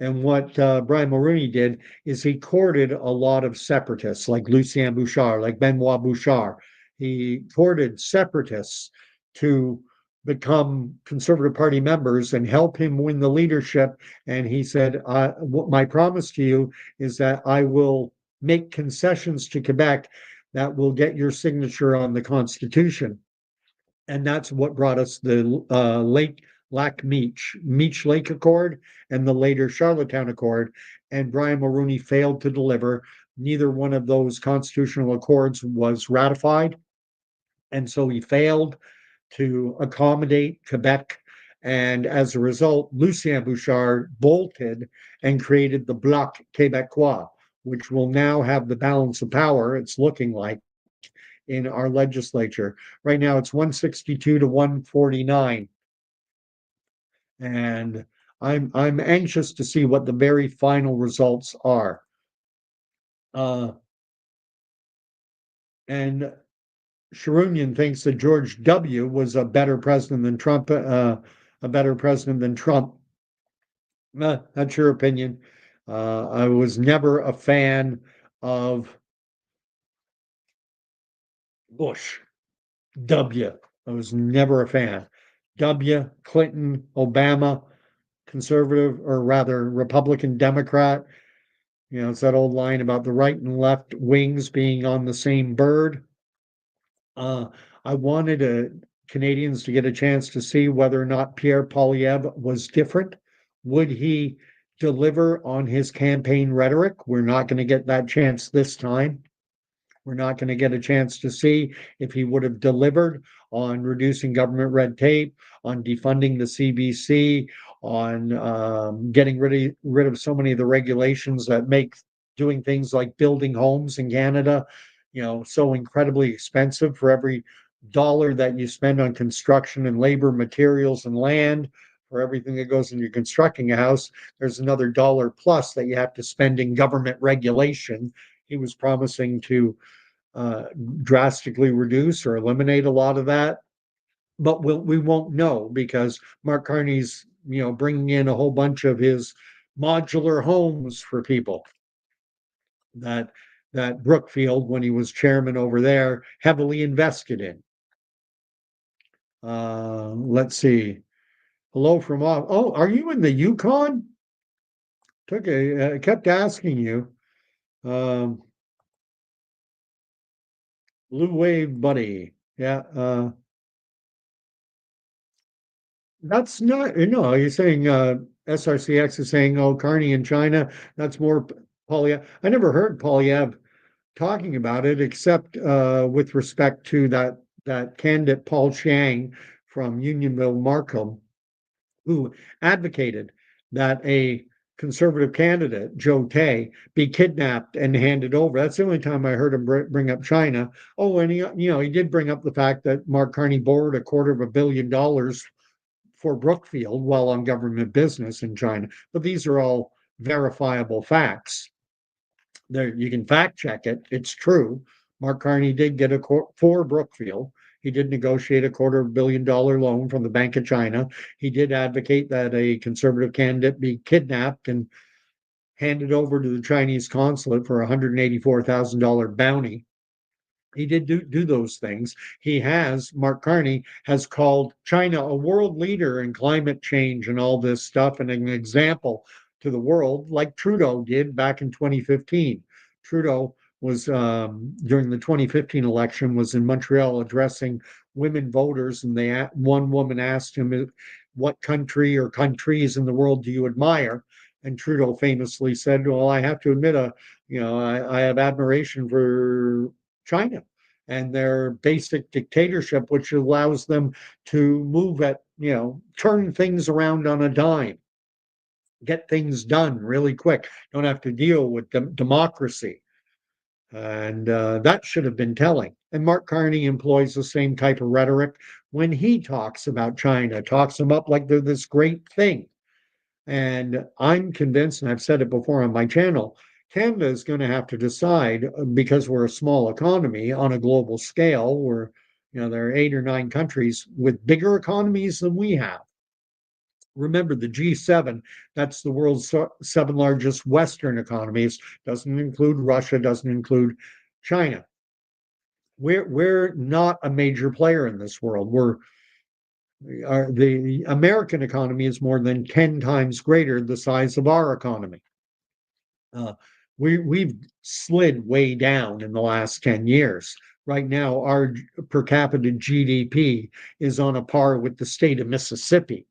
And what Brian Mulroney did is he courted a lot of separatists like Lucien Bouchard, like Benoit Bouchard. He courted separatists to become Conservative Party members and help him win the leadership. And he said, my promise to you is that I will make concessions to Quebec that will get your signature on the Constitution. And that's what brought us the Meech Lake Accord, and the later Charlottetown Accord. And Brian Mulroney failed to deliver. Neither one of those constitutional accords was ratified. And so he failed. to accommodate Quebec. And as a result, Lucien Bouchard bolted and created the Bloc Québécois, which will now have the balance of power, it's looking like, in our legislature. Right now, it's 162 to 149. And I'm anxious to see what the very final results are. Uh, and Sharunian thinks that George W. was a better president than Trump. A better president than Trump. That's your opinion. I was never a fan of Bush. W. I was never a fan. W. Clinton, Obama, conservative, or rather Republican, Democrat. You know, it's that old line about the right and left wings being on the same bird. Uh, I wanted Canadians to get a chance to see whether or not Pierre Poilievre was different. Would he deliver on his campaign rhetoric? We're not going to get that chance this time. We're not going to get a chance to see if he would have delivered on reducing government red tape, on defunding the CBC, on getting rid of so many of the regulations that make doing things like building homes in Canada, you know, so incredibly expensive. For every dollar that you spend on construction and labor, materials and land, for everything that goes into constructing a house, there's another dollar plus that you have to spend in government regulation. He was promising to uh, drastically reduce or eliminate a lot of that, but we won't know because Mark Carney's, you know, bringing in a whole bunch of his modular homes for people that Brookfield, when he was chairman over there, heavily invested in. Let's see. Hello from off. Oh, are you in the Yukon? Kept asking you. Um, Blue Wave Buddy. Yeah. That's not, no, you're saying SRCX is saying, oh, Carney in China, that's more Polyev. I never heard Polyev talking about it except with respect to that candidate Paul Chiang from Unionville Markham, who advocated that a conservative candidate, Joe Tay, be kidnapped and handed over. That's the only time I heard him bring up China. Oh, and he did bring up the fact that Mark Carney borrowed $250 million for Brookfield while on government business in China. But these are all verifiable facts. There, you can fact check it. It's true. Mark Carney did get for Brookfield. He did negotiate $250 million loan from the Bank of China. He did advocate that a conservative candidate be kidnapped and handed over to the Chinese consulate for a $184,000 bounty. He did do those things. Mark Carney has called China a world leader in climate change and all this stuff and an example to the world, like Trudeau did back in 2015. Trudeau was, during the 2015 election, was in Montreal addressing women voters, and one woman asked him, what country or countries in the world do you admire? And Trudeau famously said, well, I have to admit, I have admiration for China and their basic dictatorship, which allows them to move turn things around on a dime, get things done really quick, don't have to deal with democracy. And that should have been telling. And Mark Carney employs the same type of rhetoric when he talks about China, talks them up like they're this great thing. And I'm convinced, and I've said it before on my channel, Canada is going to have to decide because we're a small economy on a global scale. There are 8 or 9 countries with bigger economies than we have. Remember the G7, that's the world's 7 largest Western economies, doesn't include Russia, doesn't include China. We're not a major player in this world. The American economy is more than 10 times greater the size of our economy. We've slid way down in the last 10 years. Right now, our per capita GDP is on a par with the state of Mississippi.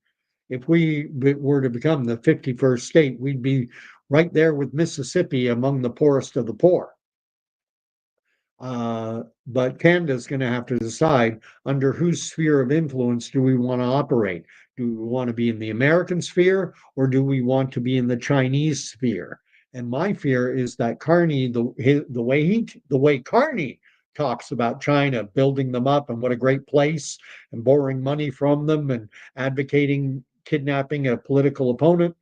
If we were to become the 51st state, we'd be right there with Mississippi among the poorest of the poor. But Canada's going to have to decide under whose sphere of influence do we want to operate? Do we want to be in the American sphere or do we want to be in the Chinese sphere? And my fear is that Carney, the way Carney talks about China, building them up and what a great place, and borrowing money from them and advocating kidnapping a political opponent,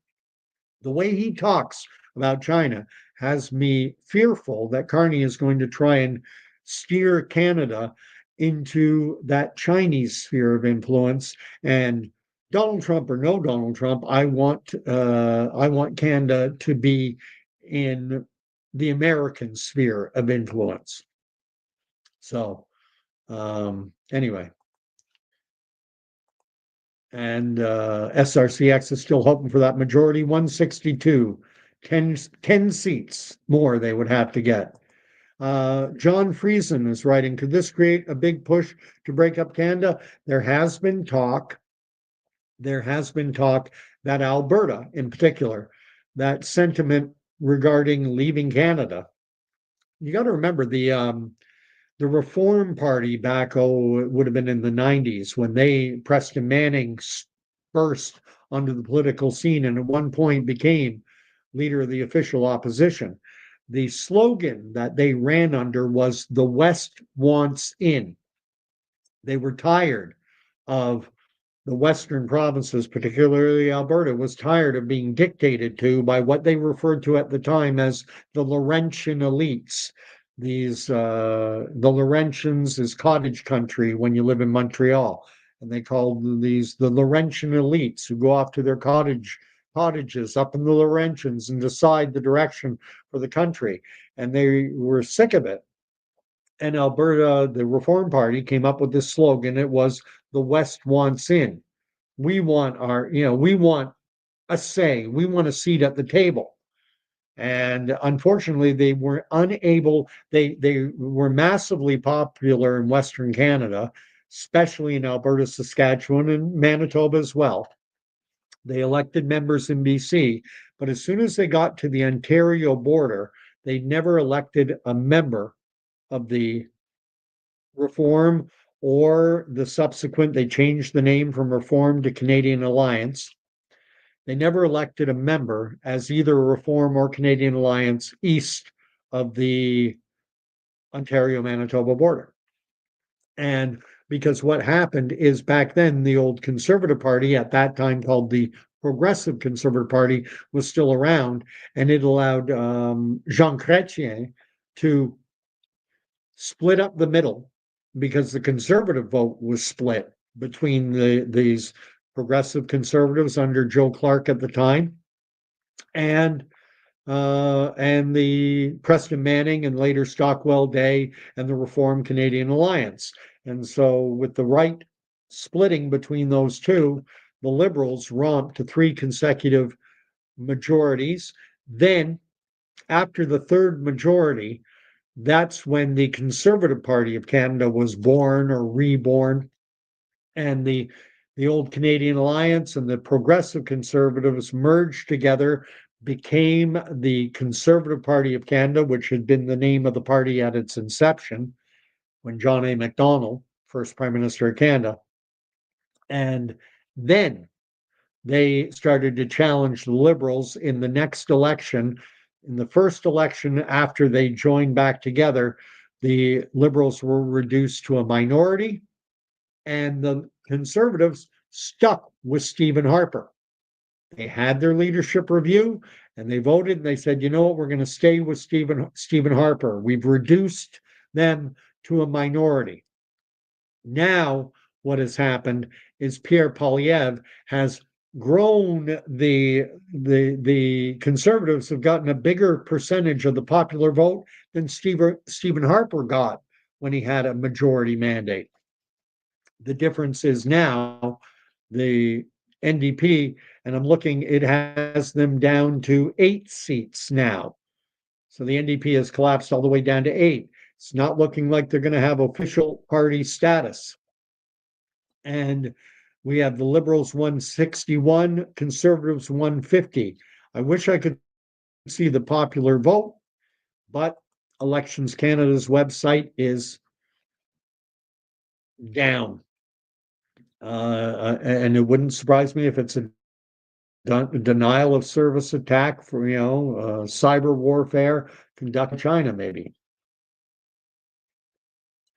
the way he talks about China has me fearful that Carney is going to try and steer Canada into that Chinese sphere of influence. And Donald Trump or no Donald Trump, I want Canada to be in the American sphere of influence. So anyway, and SRCX is still hoping for that majority, 162, 10 seats more they would have to get. John Friesen is writing, could this create a big push to break up Canada? There has been talk that Alberta, in particular, that sentiment regarding leaving Canada. You got to remember the Reform Party back, it would have been in the 90s when Preston Manning burst onto the political scene and at one point became leader of the official opposition. The slogan that they ran under was "The West wants in." They were tired of the Western provinces, particularly Alberta, was tired of being dictated to by what they referred to at the time as the Laurentian elites. The Laurentians is cottage country when you live in Montreal, and they called these the Laurentian elites who go off to their cottages up in the Laurentians and decide the direction for the country. And they were sick of it. And Alberta, the Reform Party, came up with this slogan. It was "The West wants in." We want we want a say. We want a seat at the table. And unfortunately, they were unable. They were massively popular in Western Canada, especially in Alberta, Saskatchewan, and Manitoba as well. They elected members in BC, but as soon as they got to the Ontario border, they never elected a member of the Reform or the subsequent, they changed the name from Reform to Canadian Alliance. They never elected a member as either Reform or Canadian Alliance east of the Ontario-Manitoba border. And because what happened is back then, the old Conservative Party, at that time called the Progressive Conservative Party, was still around, and it allowed Jean Chrétien to split up the middle because the conservative vote was split between these progressive conservatives under Joe Clark at the time and the Preston Manning and later Stockwell Day and the Reform Canadian Alliance. And so with the right splitting between those two, the Liberals romped to 3 consecutive majorities. Then after the third majority, that's when the Conservative Party of Canada was born or reborn, and the old Canadian Alliance and the Progressive Conservatives merged together, became the Conservative Party of Canada, which had been the name of the party at its inception when John A. Macdonald, first Prime Minister of Canada. And then they started to challenge the Liberals in the next election. In the first election, after they joined back together, the Liberals were reduced to a minority, and the Conservatives stuck with Stephen Harper. They had their leadership review, and they voted, and they said, you know what, we're going to stay with Stephen Harper. We've reduced them to a minority. Now, what has happened is Pierre Poilievre has grown the Conservatives have gotten a bigger percentage of the popular vote than Stephen Harper got when he had a majority mandate. The difference is now the NDP, and I'm looking, it has them down to 8 seats now. So the NDP has collapsed all the way down to 8. It's not looking like they're going to have official party status. And we have the Liberals 161, Conservatives 150. I wish I could see the popular vote, but Elections Canada's website is down. And it wouldn't surprise me if it's a denial of service attack for, cyber warfare conducted in China, maybe.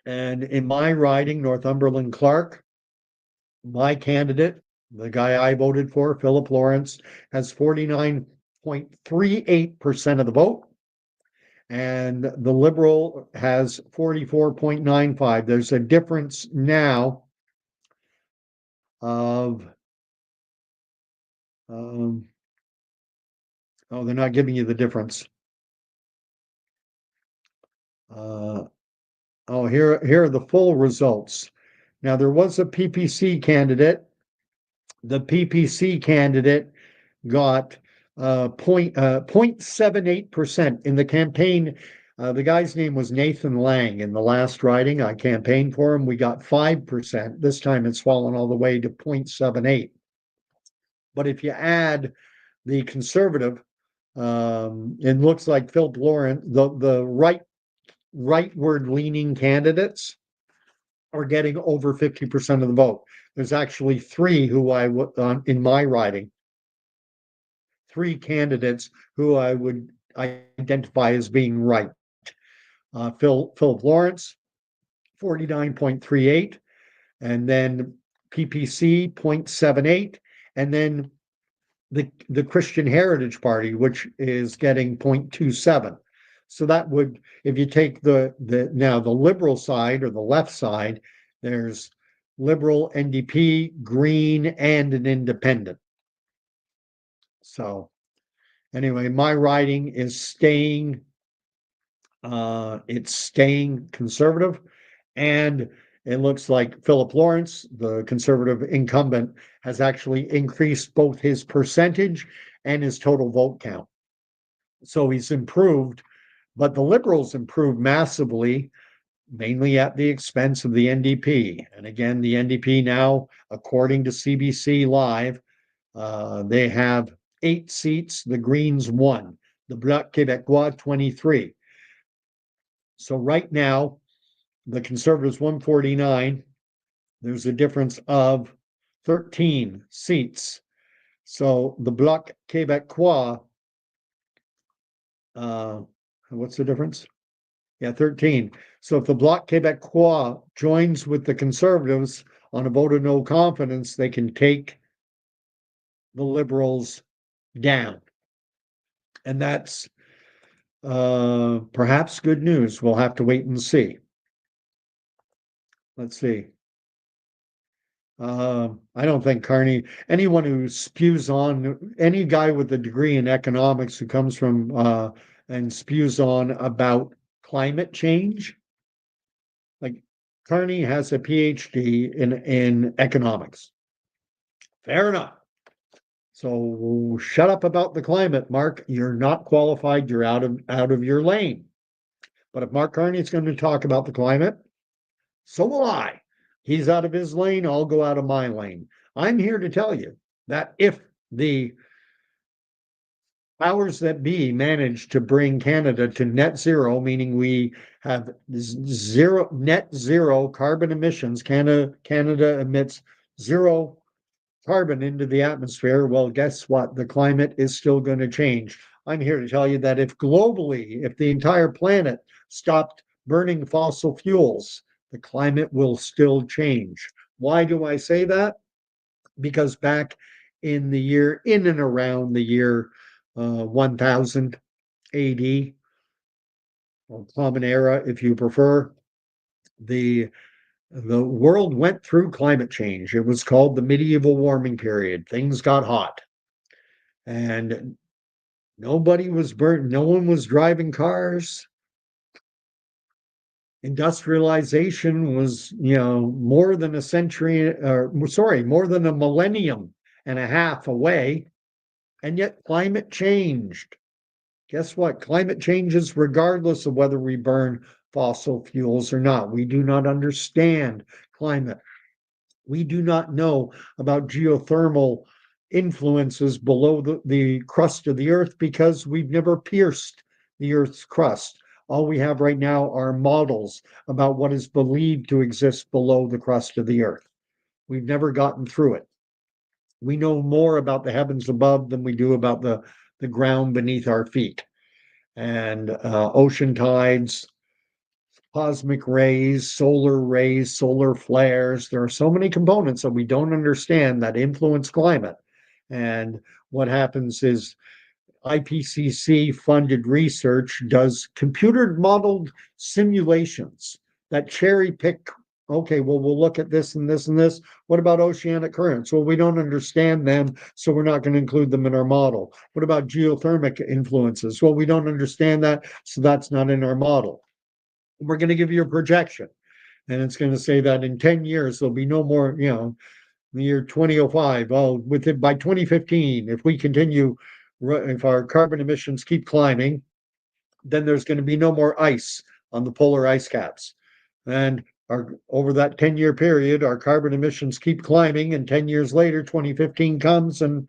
And in my riding, Northumberland Clark, my candidate, the guy I voted for, Philip Lawrence, has 49.38% of the vote. And the Liberal has 44.95. There's a difference now of, oh, they're not giving you the difference. Here are the full results. Now, there was a PPC candidate. The PPC candidate got 0.78% in the campaign. The guy's name was Nathan Lang. In the last riding, I campaigned for him. We got 5%. This time it's fallen all the way to 0.78. But if you add the Conservative, it looks like Philip Lawrence, the rightward leaning candidates are getting over 50% of the vote. There's actually three who I would, in my riding, three candidates who I would identify as being right. Philip Lawrence, 49.38, and then PPC, 0.78, and then the Christian Heritage Party, which is getting 0.27. So that would, if you take the Liberal side or the left side, there's Liberal, NDP, Green, and an independent. So anyway, my riding is staying Conservative, and it looks like Philip Lawrence, the Conservative incumbent, has actually increased both his percentage and his total vote count. So he's improved, but the Liberals improved massively, mainly at the expense of the NDP. And again, the NDP now, according to CBC Live, they have 8 seats, the Greens 1, the Bloc Québécois 23. So right now, the Conservatives 149, there's a difference of 13 seats. So the Bloc Québécois, what's the difference? Yeah, 13. So if the Bloc Québécois joins with the Conservatives on a vote of no confidence, they can take the Liberals down. And that's perhaps good news. We'll have to wait and see. Let's see. I don't think Carney, anyone who spews on, any guy with a degree in economics who comes from and spews on about climate change, like Carney has a PhD in economics. Fair enough. So shut up about the climate, Mark. You're not qualified. You're out of your lane. But if Mark Carney is going to talk about the climate, so will I. He's out of his lane. I'll go out of my lane. I'm here to tell you that if the powers that be manage to bring Canada to net zero, meaning we have net zero carbon emissions, Canada emits zero carbon into the atmosphere, well, guess what? The climate is still going to change. I'm here to tell you that if globally, if the entire planet stopped burning fossil fuels, the climate will still change. Why do I say that? Because back in and around the year 1000 AD, or Common Era, if you prefer, the world went through climate change. It was called the medieval warming period. Things got hot, and nobody was burnt. No one was driving cars. Industrialization was, more than a century, more than a millennium and a half away, and yet climate changed. Guess what? Climate changes regardless of whether we burn fossil fuels or not. We do not understand climate. We do not know about geothermal influences below the crust of the earth because we've never pierced the earth's crust. All we have right now are models about what is believed to exist below the crust of the earth. We've never gotten through it. We know more about the heavens above than we do about the ground beneath our feet. And ocean tides, cosmic rays, solar flares. There are so many components that we don't understand that influence climate. And what happens is IPCC funded research does computer modeled simulations that cherry pick. Okay, well, we'll look at this and this and this. What about oceanic currents? Well, we don't understand them, so we're not going to include them in our model. What about geothermic influences? Well, we don't understand that, so that's not in our model. We're going to give you a projection, and it's going to say that in 10 years, there'll be no more, the year 2005. Oh, by 2015, if we continue, if our carbon emissions keep climbing, then there's going to be no more ice on the polar ice caps. And over that 10-year period, our carbon emissions keep climbing, and 10 years later, 2015 comes, and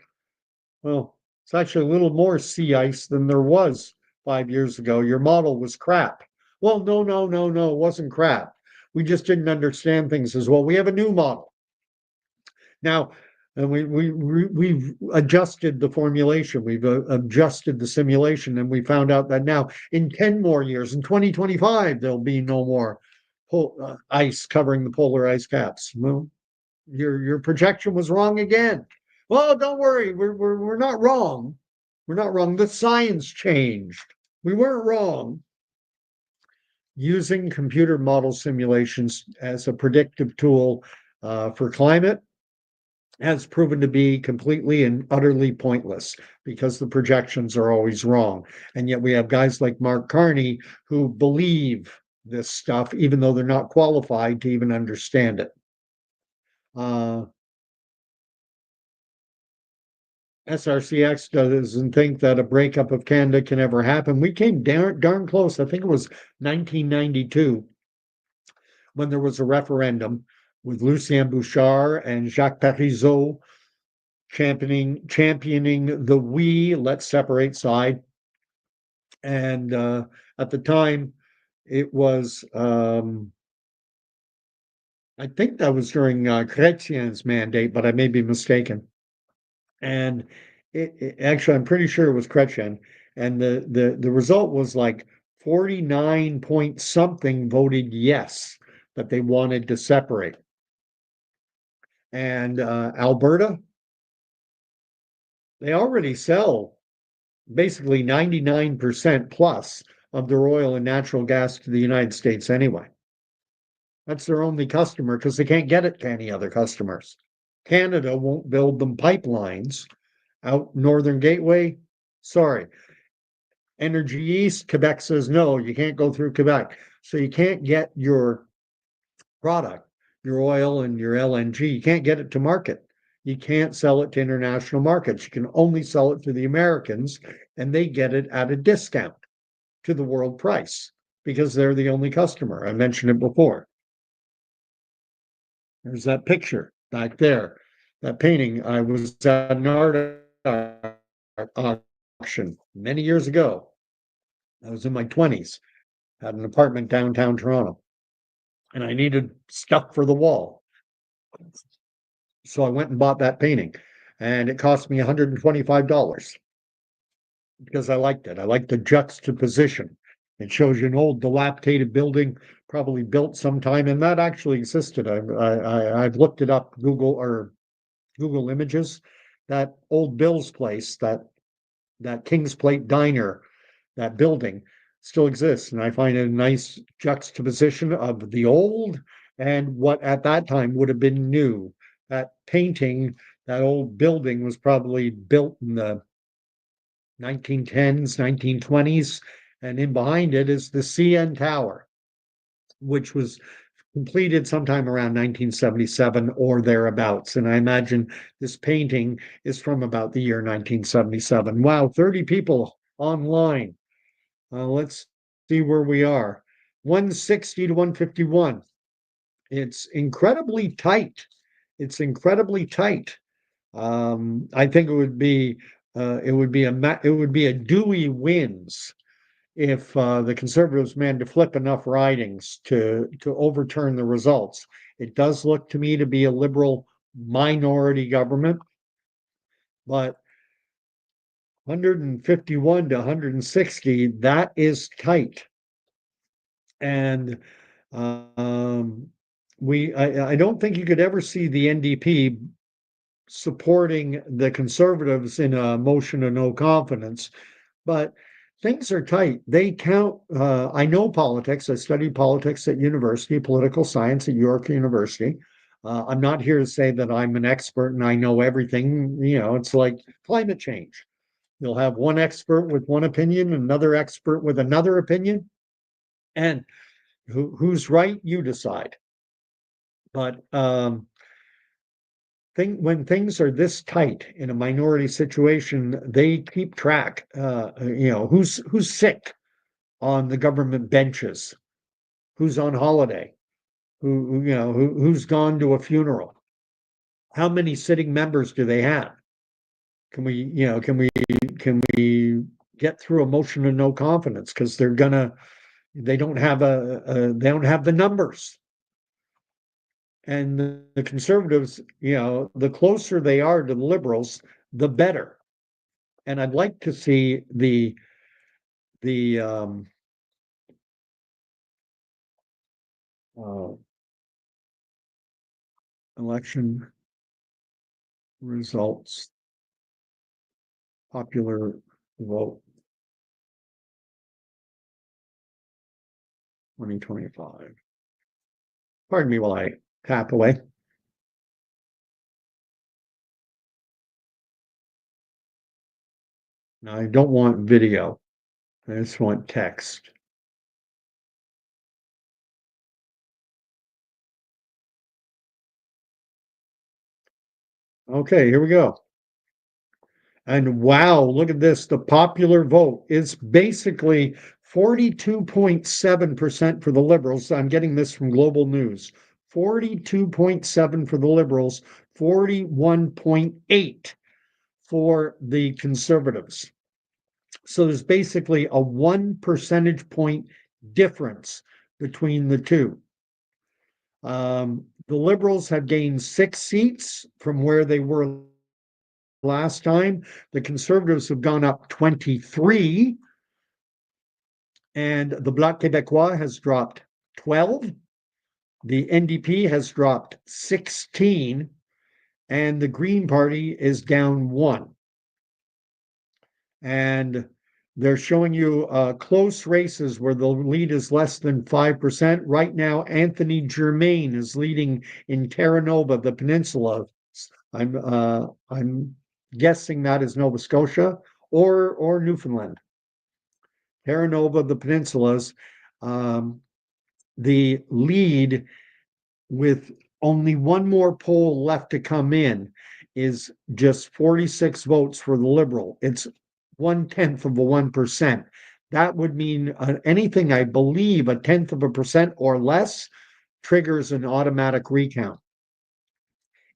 well, it's actually a little more sea ice than there was 5 years ago. Your model was crap. Well, no, it wasn't crap. We just didn't understand things as well. We have a new model now, and we've adjusted the formulation. We've adjusted the simulation, and we found out that now in 10 more years, in 2025, there'll be no more ice covering the polar ice caps. Well, your projection was wrong again. Well, don't worry, we're not wrong. We're not wrong. The science changed. We weren't wrong. Using computer model simulations as a predictive tool for climate has proven to be completely and utterly pointless because the projections are always wrong. And yet we have guys like Mark Carney who believe this stuff, even though they're not qualified to even understand it. SRCX doesn't think that a breakup of Canada can ever happen. We came darn close. I think it was 1992 when there was a referendum with Lucien Bouchard and Jacques Parizeau championing the we let's separate side. And at the time, it was I think that was during Chrétien's mandate, but I may be mistaken. And actually, I'm pretty sure it was Chrétien. And the result was like 49 point something voted yes, that they wanted to separate. And Alberta, they already sell basically 99% plus of their oil and natural gas to the United States anyway. That's their only customer because they can't get it to any other customers. Canada won't build them pipelines out Northern Gateway. Sorry. Energy East, Quebec says no, you can't go through Quebec. So you can't get your product, your oil and your LNG, you can't get it to market. You can't sell it to international markets. You can only sell it to the Americans, and they get it at a discount to the world price because they're the only customer. I mentioned it before. There's that picture back there, that painting. I was at an art auction many years ago. I was in my 20s, had an apartment downtown Toronto, and I needed stuff for the wall. So I went and bought that painting, and it cost me $125 because I liked it. I liked the juxtaposition. It shows you an old dilapidated building, probably built sometime, and that actually existed. I've looked it up, Google Images. That old Bill's place, that King's Plate Diner, that building still exists, and I find it a nice juxtaposition of the old and what at that time would have been new. That painting, that old building was probably built in the 1910s, 1920s, and in behind it is the CN Tower, which was completed sometime around 1977 or thereabouts. And I imagine this painting is from about the year 1977. Wow, 30 people online. Let's see where we are. 160 to 151. It's incredibly tight. It's incredibly tight. I think it would be a Dewey wins if the Conservatives managed to flip enough ridings to overturn the results. It does look to me to be a Liberal minority government, but 151 to 160, that is tight. And I don't think you could ever see the NDP supporting the Conservatives in a motion of no confidence, but things are tight. They count. I know politics. I studied politics at university, political science at York University. I'm not here to say that I'm an expert and I know everything. It's like climate change. You'll have one expert with one opinion, another expert with another opinion, and who's right, you decide. But when things are this tight in a minority situation, they keep track. Who's sick on the government benches, who's on holiday, who's gone to a funeral, how many sitting members do they have? Can we get through a motion of no confidence because they don't have the numbers. And the Conservatives, the closer they are to the Liberals, the better. And I'd like to see the election results, popular vote 2025. Pardon me while I tap away. Now, I don't want video. I just want text. Okay, here we go. And wow, look at this. The popular vote is basically 42.7% for the Liberals. I'm getting this from Global News. 42.7 for the Liberals, 41.8 for the Conservatives. So there's basically a 1 percentage point difference between the two. The Liberals have gained 6 seats from where they were last time. The Conservatives have gone up 23, and the Bloc Québécois has dropped 12. The NDP has dropped 16, and the Green Party is down 1. And they're showing you close races where the lead is less than 5%. Right now, Anthony Germain is leading in Terra Nova, the peninsula. I'm guessing that is Nova Scotia or Newfoundland. Terra Nova, the peninsulas, the lead with only one more poll left to come in is just 46 votes for the Liberal. It's 1/10 of a 1%. That would mean anything, I believe, 1/10 of a percent or less triggers an automatic recount.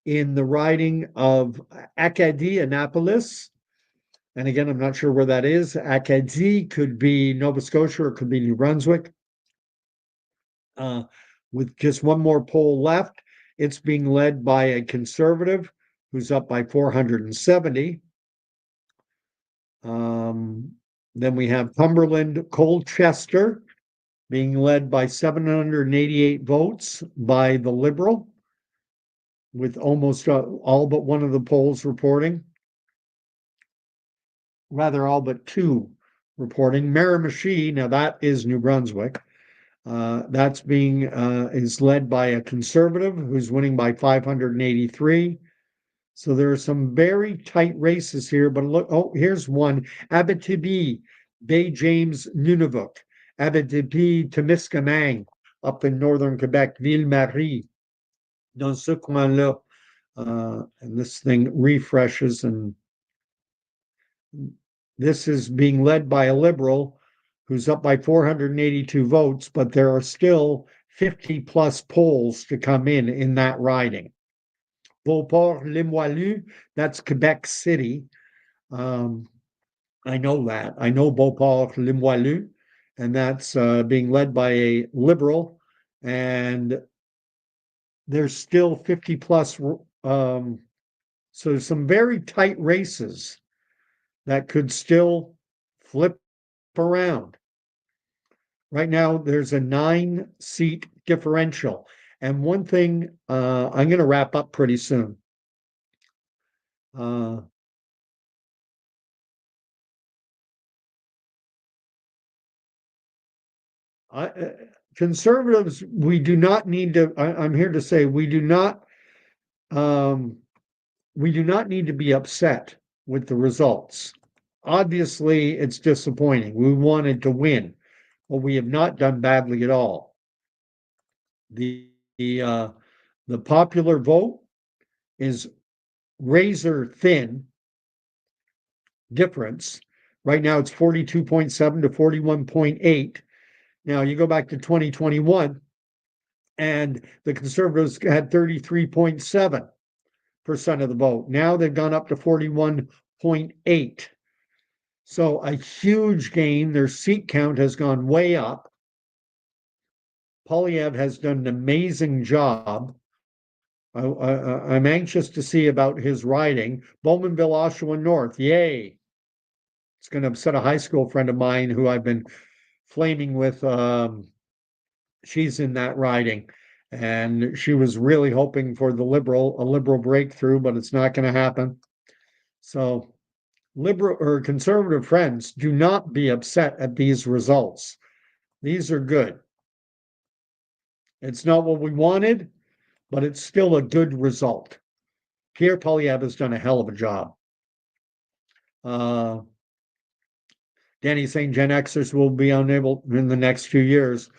In the riding of Acadie, Annapolis, and again, I'm not sure where that is. Acadie could be Nova Scotia or it could be New Brunswick. With just one more poll left, it's being led by a Conservative who's up by 470. Then we have Cumberland Colchester being led by 788 votes by the Liberal, with almost all but one of the polls reporting. Rather, all but 2 reporting. Miramichi, now that is New Brunswick. That's being is led by a Conservative who's winning by 583. So there are some very tight races here, but look, here's one. Abitibi, Bay James, Nunavut. Abitibi, Témiscamingue, up in northern Quebec, Ville-Marie. Dans ce coin-là, and this thing refreshes, and this is being led by a Liberal who's up by 482 votes, but there are still 50 plus polls to come in that riding. Beauport-Limoilou, that's Quebec City. I know that. I know Beauport-Limoilou. and that's being led by a Liberal, and there's still 50 plus. So there's some very tight races that could still flip around. Right now, there's a 9-seat differential. And one thing, I'm going to wrap up pretty soon. Uh, I, conservatives, we do not need to. I'm here to say um, we do not need to be upset with the results. Obviously, it's disappointing. We wanted to win, but we have not done badly at all. The the, uh, the popular vote is razor thin difference. Right now, it's 42.7 to 41.8. Now, you go back to 2021, and the conservatives had 33.7% of the vote. Now they've gone up to 41.8. So a huge gain. Their seat count has gone way up. Poilievre has done an amazing job. I'm anxious to see about his riding. Bowmanville, Oshawa North, yay. It's going to upset a high school friend of mine who I've been flaming with. She's in that riding, and she was really hoping for a liberal breakthrough, but it's not going to happen. So, liberal or conservative friends, do not be upset at these results. These are good. It's not what we wanted, but it's still a good result. Pierre Poilievre has done a hell of a job. Danny saying Gen Xers will be unable in the next few years.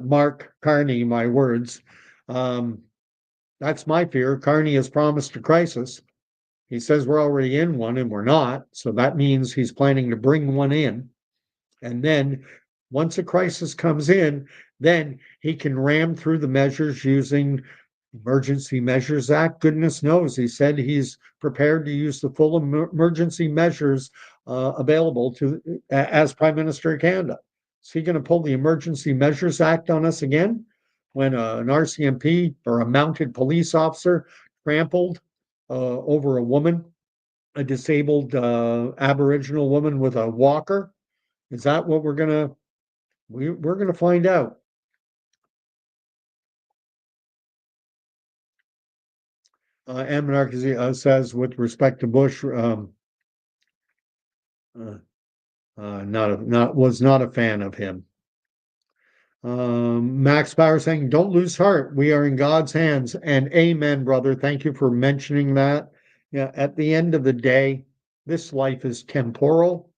Mark Carney, my words. That's my fear. Carney has promised a crisis. He says we're already in one and we're not. So that means he's planning to bring one in. And then once a crisis comes in, then he can ram through the measures using Emergency Measures Act. Goodness knows, he said he's prepared to use the full emergency measures available to as Prime Minister of Canada. Is he going to pull the Emergency Measures Act on us again when an RCMP or a mounted police officer trampled over a woman, a disabled Aboriginal woman with a walker? Is that what we're gonna find out? And Monarchy says with respect to Bush, uh, was not a fan of him. Max Bauer saying, "Don't lose heart. We are in God's hands." And amen, brother. Thank you for mentioning that. Yeah, at the end of the day, this life is temporal,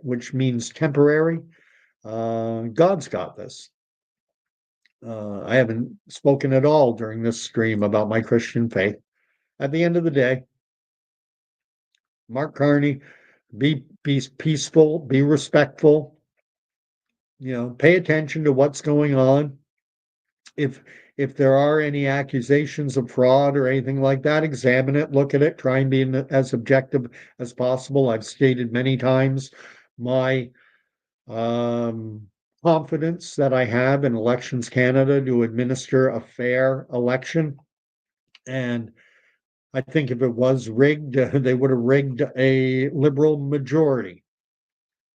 which means temporary. God's got this. I haven't spoken at all during this stream about my Christian faith. At the end of the day, Mark Carney, be peaceful, be respectful, pay attention to what's going on. If there are any accusations of fraud or anything like that, examine it, look at it, try and be as objective as possible. I've stated many times my confidence that I have in Elections Canada to administer a fair election. And I think if it was rigged, they would have rigged a Liberal majority.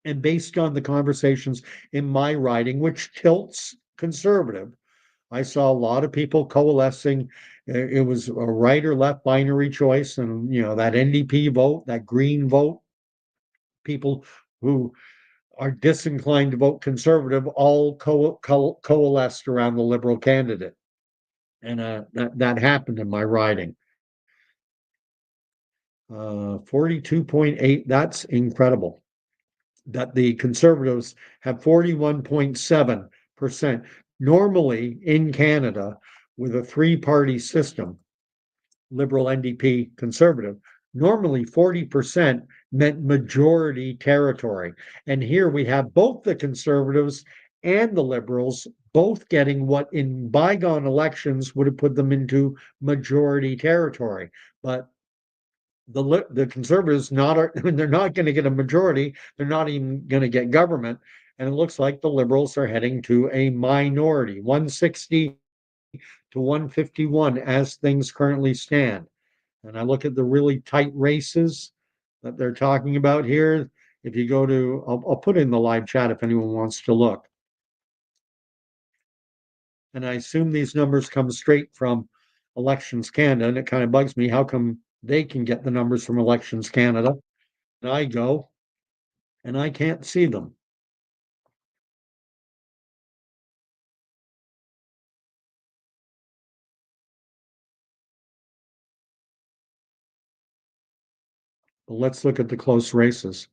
And based on the conversations in my riding, which tilts Conservative, I saw a lot of people coalescing. It was a right or left binary choice. And, that NDP vote, that Green vote, people who are disinclined to vote Conservative all coalesced around the Liberal candidate. And that happened in my riding. 42.8, that's incredible. That the Conservatives have 41.7%. Normally in Canada, with a three-party system, Liberal, NDP, Conservative, normally 40% meant majority territory. And here we have both the Conservatives and the Liberals both getting what in bygone elections would have put them into majority territory. But the conservatives they're not going to get a majority. They're not even going to get government. And it looks like the liberals are heading to a minority, 160 to 151 as things currently stand. And I look at the really tight races that they're talking about here. If you go to, I'll put in the live chat if anyone wants to look. And I assume these numbers come straight from Elections Canada, and it kind of bugs me. How come they can get the numbers from Elections Canada? And I go, and I can't see them. But let's look at the close races.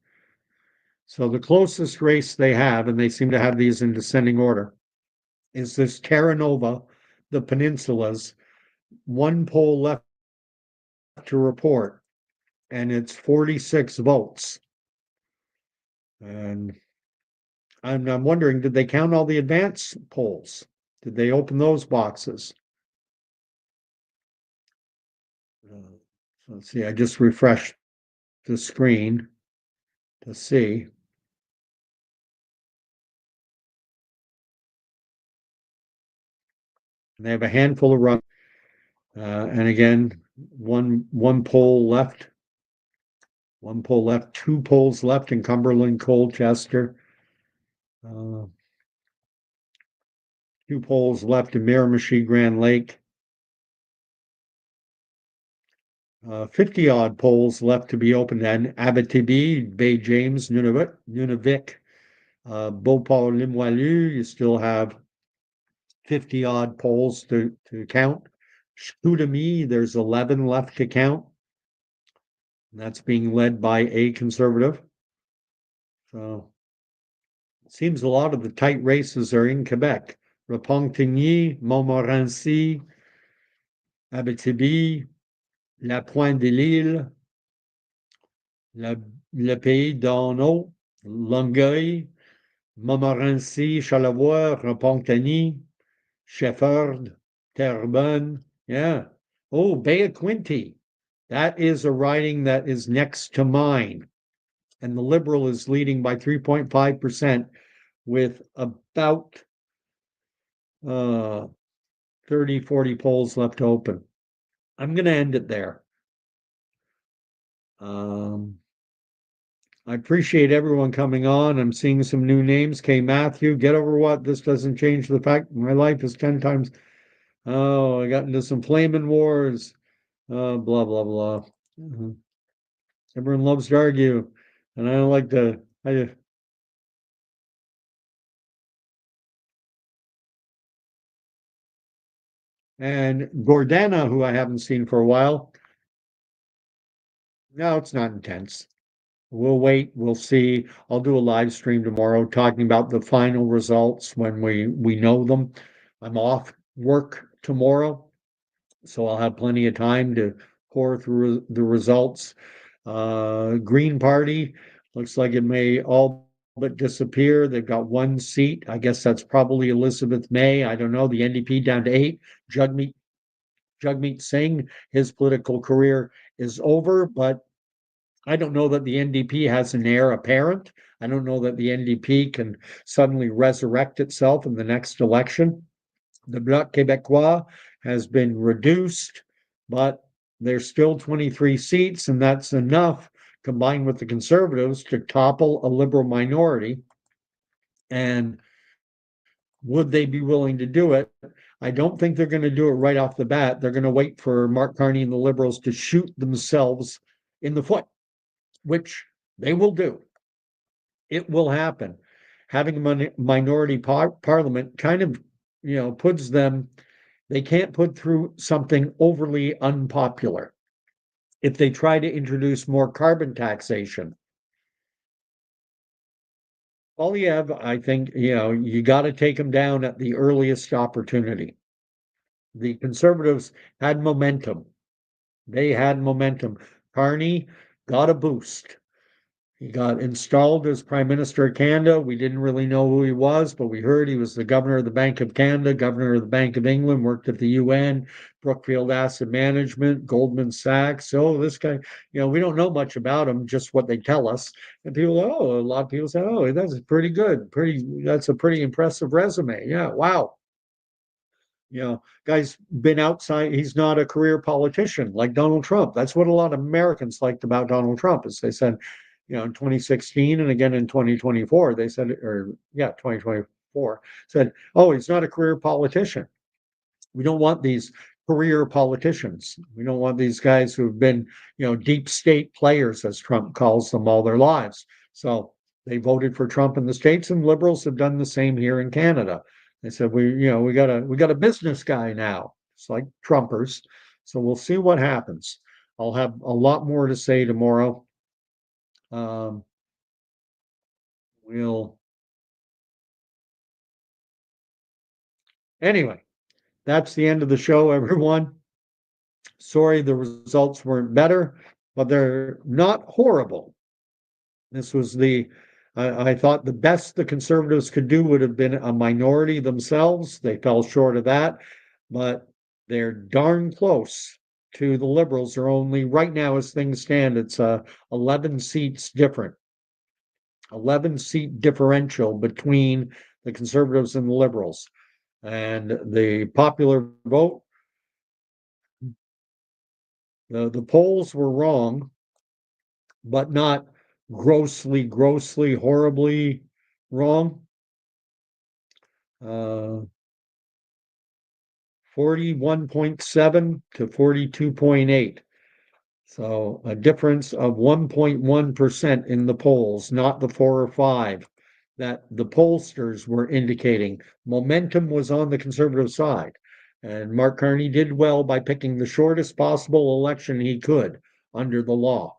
So the closest race they have, and they seem to have these in descending order, is this Terra Nova, the peninsulas, one poll left to report, and it's 46 votes. And I'm wondering, did they count all the advance polls? Did they open those boxes? Let's see, I just refreshed the screen to see. And they have a handful of runs. And again, one poll left. One poll left, two polls left in Cumberland, Colchester. Two polls left in Miramichi, Grand Lake. 50 odd polls left to be opened in Abitibi, Bay James, Nunavik, Beauport, Limoilou. You still have 50 odd polls to count. Chicoutimi, there's 11 left to count. And that's being led by a conservative. So it seems a lot of the tight races are in Quebec. Repentigny, Montmorency, Abitibi, La Pointe de l'Île, le Pays d'Arnaud, Longueuil, Montmorency, Charlevoix, Repentigny, Shefford, Terrebonne. Yeah. Oh, Bay of Quinte. That is a riding that is next to mine. And the Liberal is leading by 3.5% with about 30, 40 polls left open. I'm going to end it there. I appreciate everyone coming on. I'm seeing some new names. K. Matthew, get over what? This doesn't change the fact my life is 10 times. Oh, I got into some flaming wars. Blah, blah, blah. Everyone loves to argue. And I don't like to. And Gordana, who I haven't seen for a while. No, it's not intense. We'll wait. We'll see. I'll do a live stream tomorrow talking about the final results when we know them. I'm off work tomorrow, so I'll have plenty of time to pour through the results. Green Party looks like it may all but disappear. They've got one seat. I guess that's probably Elizabeth May. I don't know. The NDP down to 8. Jagmeet Singh, his political career is over, but I don't know that the NDP has an heir apparent. I don't know that the NDP can suddenly resurrect itself in the next election. The Bloc Québécois has been reduced, but there's still 23 seats, and that's enough combined with the Conservatives to topple a Liberal minority. And would they be willing to do it? I don't think they're going to do it right off the bat. They're going to wait for Mark Carney and the Liberals to shoot themselves in the foot, which they will do. It will happen. Having a minority parliament kind of, puts them, they can't put through something overly unpopular. If they try to introduce more carbon taxation, Poilievre, I think, you got to take them down at the earliest opportunity. The Conservatives had momentum. They had momentum. Carney got a boost. He got installed as Prime Minister of Canada. We didn't really know who he was, but we heard he was the governor of the Bank of Canada, governor of the Bank of England, worked at the UN, Brookfield Asset Management, Goldman Sachs. So this guy, we don't know much about him, just what they tell us. And people, a lot of people say, oh, that's pretty good. That's a pretty impressive resume. Yeah, wow. Guy's been outside. He's not a career politician like Donald Trump. That's what a lot of Americans liked about Donald Trump, is they said, in 2016 and again in 2024, they said, 2024 said, oh, he's not a career politician. We don't want these career politicians. We don't want these guys who've been, deep state players, as Trump calls them, all their lives. So they voted for Trump in the States, and liberals have done the same here in Canada. They said, we got a business guy now. It's like Trumpers. So we'll see what happens. I'll have a lot more to say tomorrow. We'll Anyway, that's the end of the show, everyone. Sorry the results weren't better, but they're not horrible. This was I thought the best the Conservatives could do would have been a minority themselves. They fell short of that, but they're darn close to the Liberals. Are only right now, as things stand, it's 11 seats different, 11-seat differential between the Conservatives and the Liberals. And the popular vote, the polls were wrong, but not grossly, horribly wrong. 41.7 to 42.8. So a difference of 1.1% in the polls, not the 4 or 5 that the pollsters were indicating. Momentum was on the Conservative side. And Mark Carney did well by picking the shortest possible election he could under the law.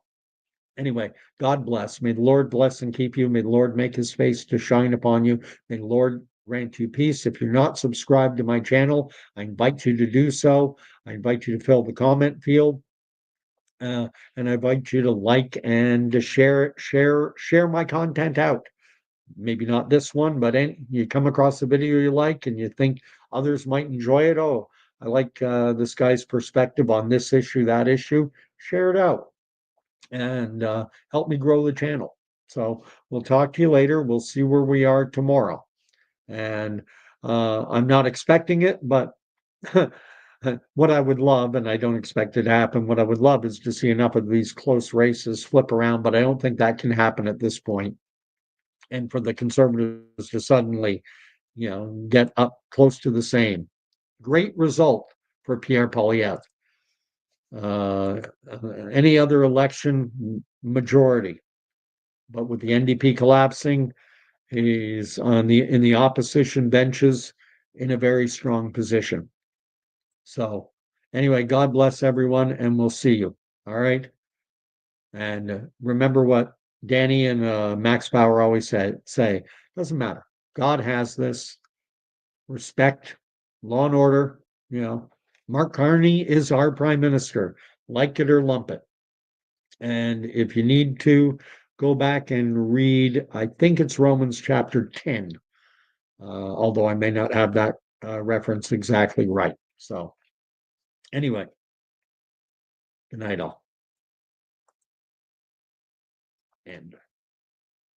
Anyway, God bless. May the Lord bless and keep you. May the Lord make his face to shine upon you. May the Lord grant you peace. If you're not subscribed to my channel, I invite you to do so. I invite you to fill the comment field. And I invite you to like and to share my content out. Maybe not this one, but you come across a video you like and you think others might enjoy it. Oh, I like this guy's perspective on this issue, that issue. Share it out and help me grow the channel. So we'll talk to you later. We'll see where we are tomorrow. And I'm not expecting it, but what I would love, and I don't expect it to happen, what I would love is to see enough of these close races flip around, but I don't think that can happen at this point. And for the Conservatives to suddenly, get up close to the same. Great result for Pierre Poilievre. Any other election, majority. But with the NDP collapsing, he's in the opposition benches in a very strong position. So anyway, God bless everyone, and we'll see you. All right. And remember what Danny and Max Power always say, doesn't matter. God has this. Respect, law and order. Mark Carney is our prime minister, like it or lump it. And if you need to go back and read, I think it's Romans chapter 10, although I may not have that reference exactly right. So anyway, good night all. And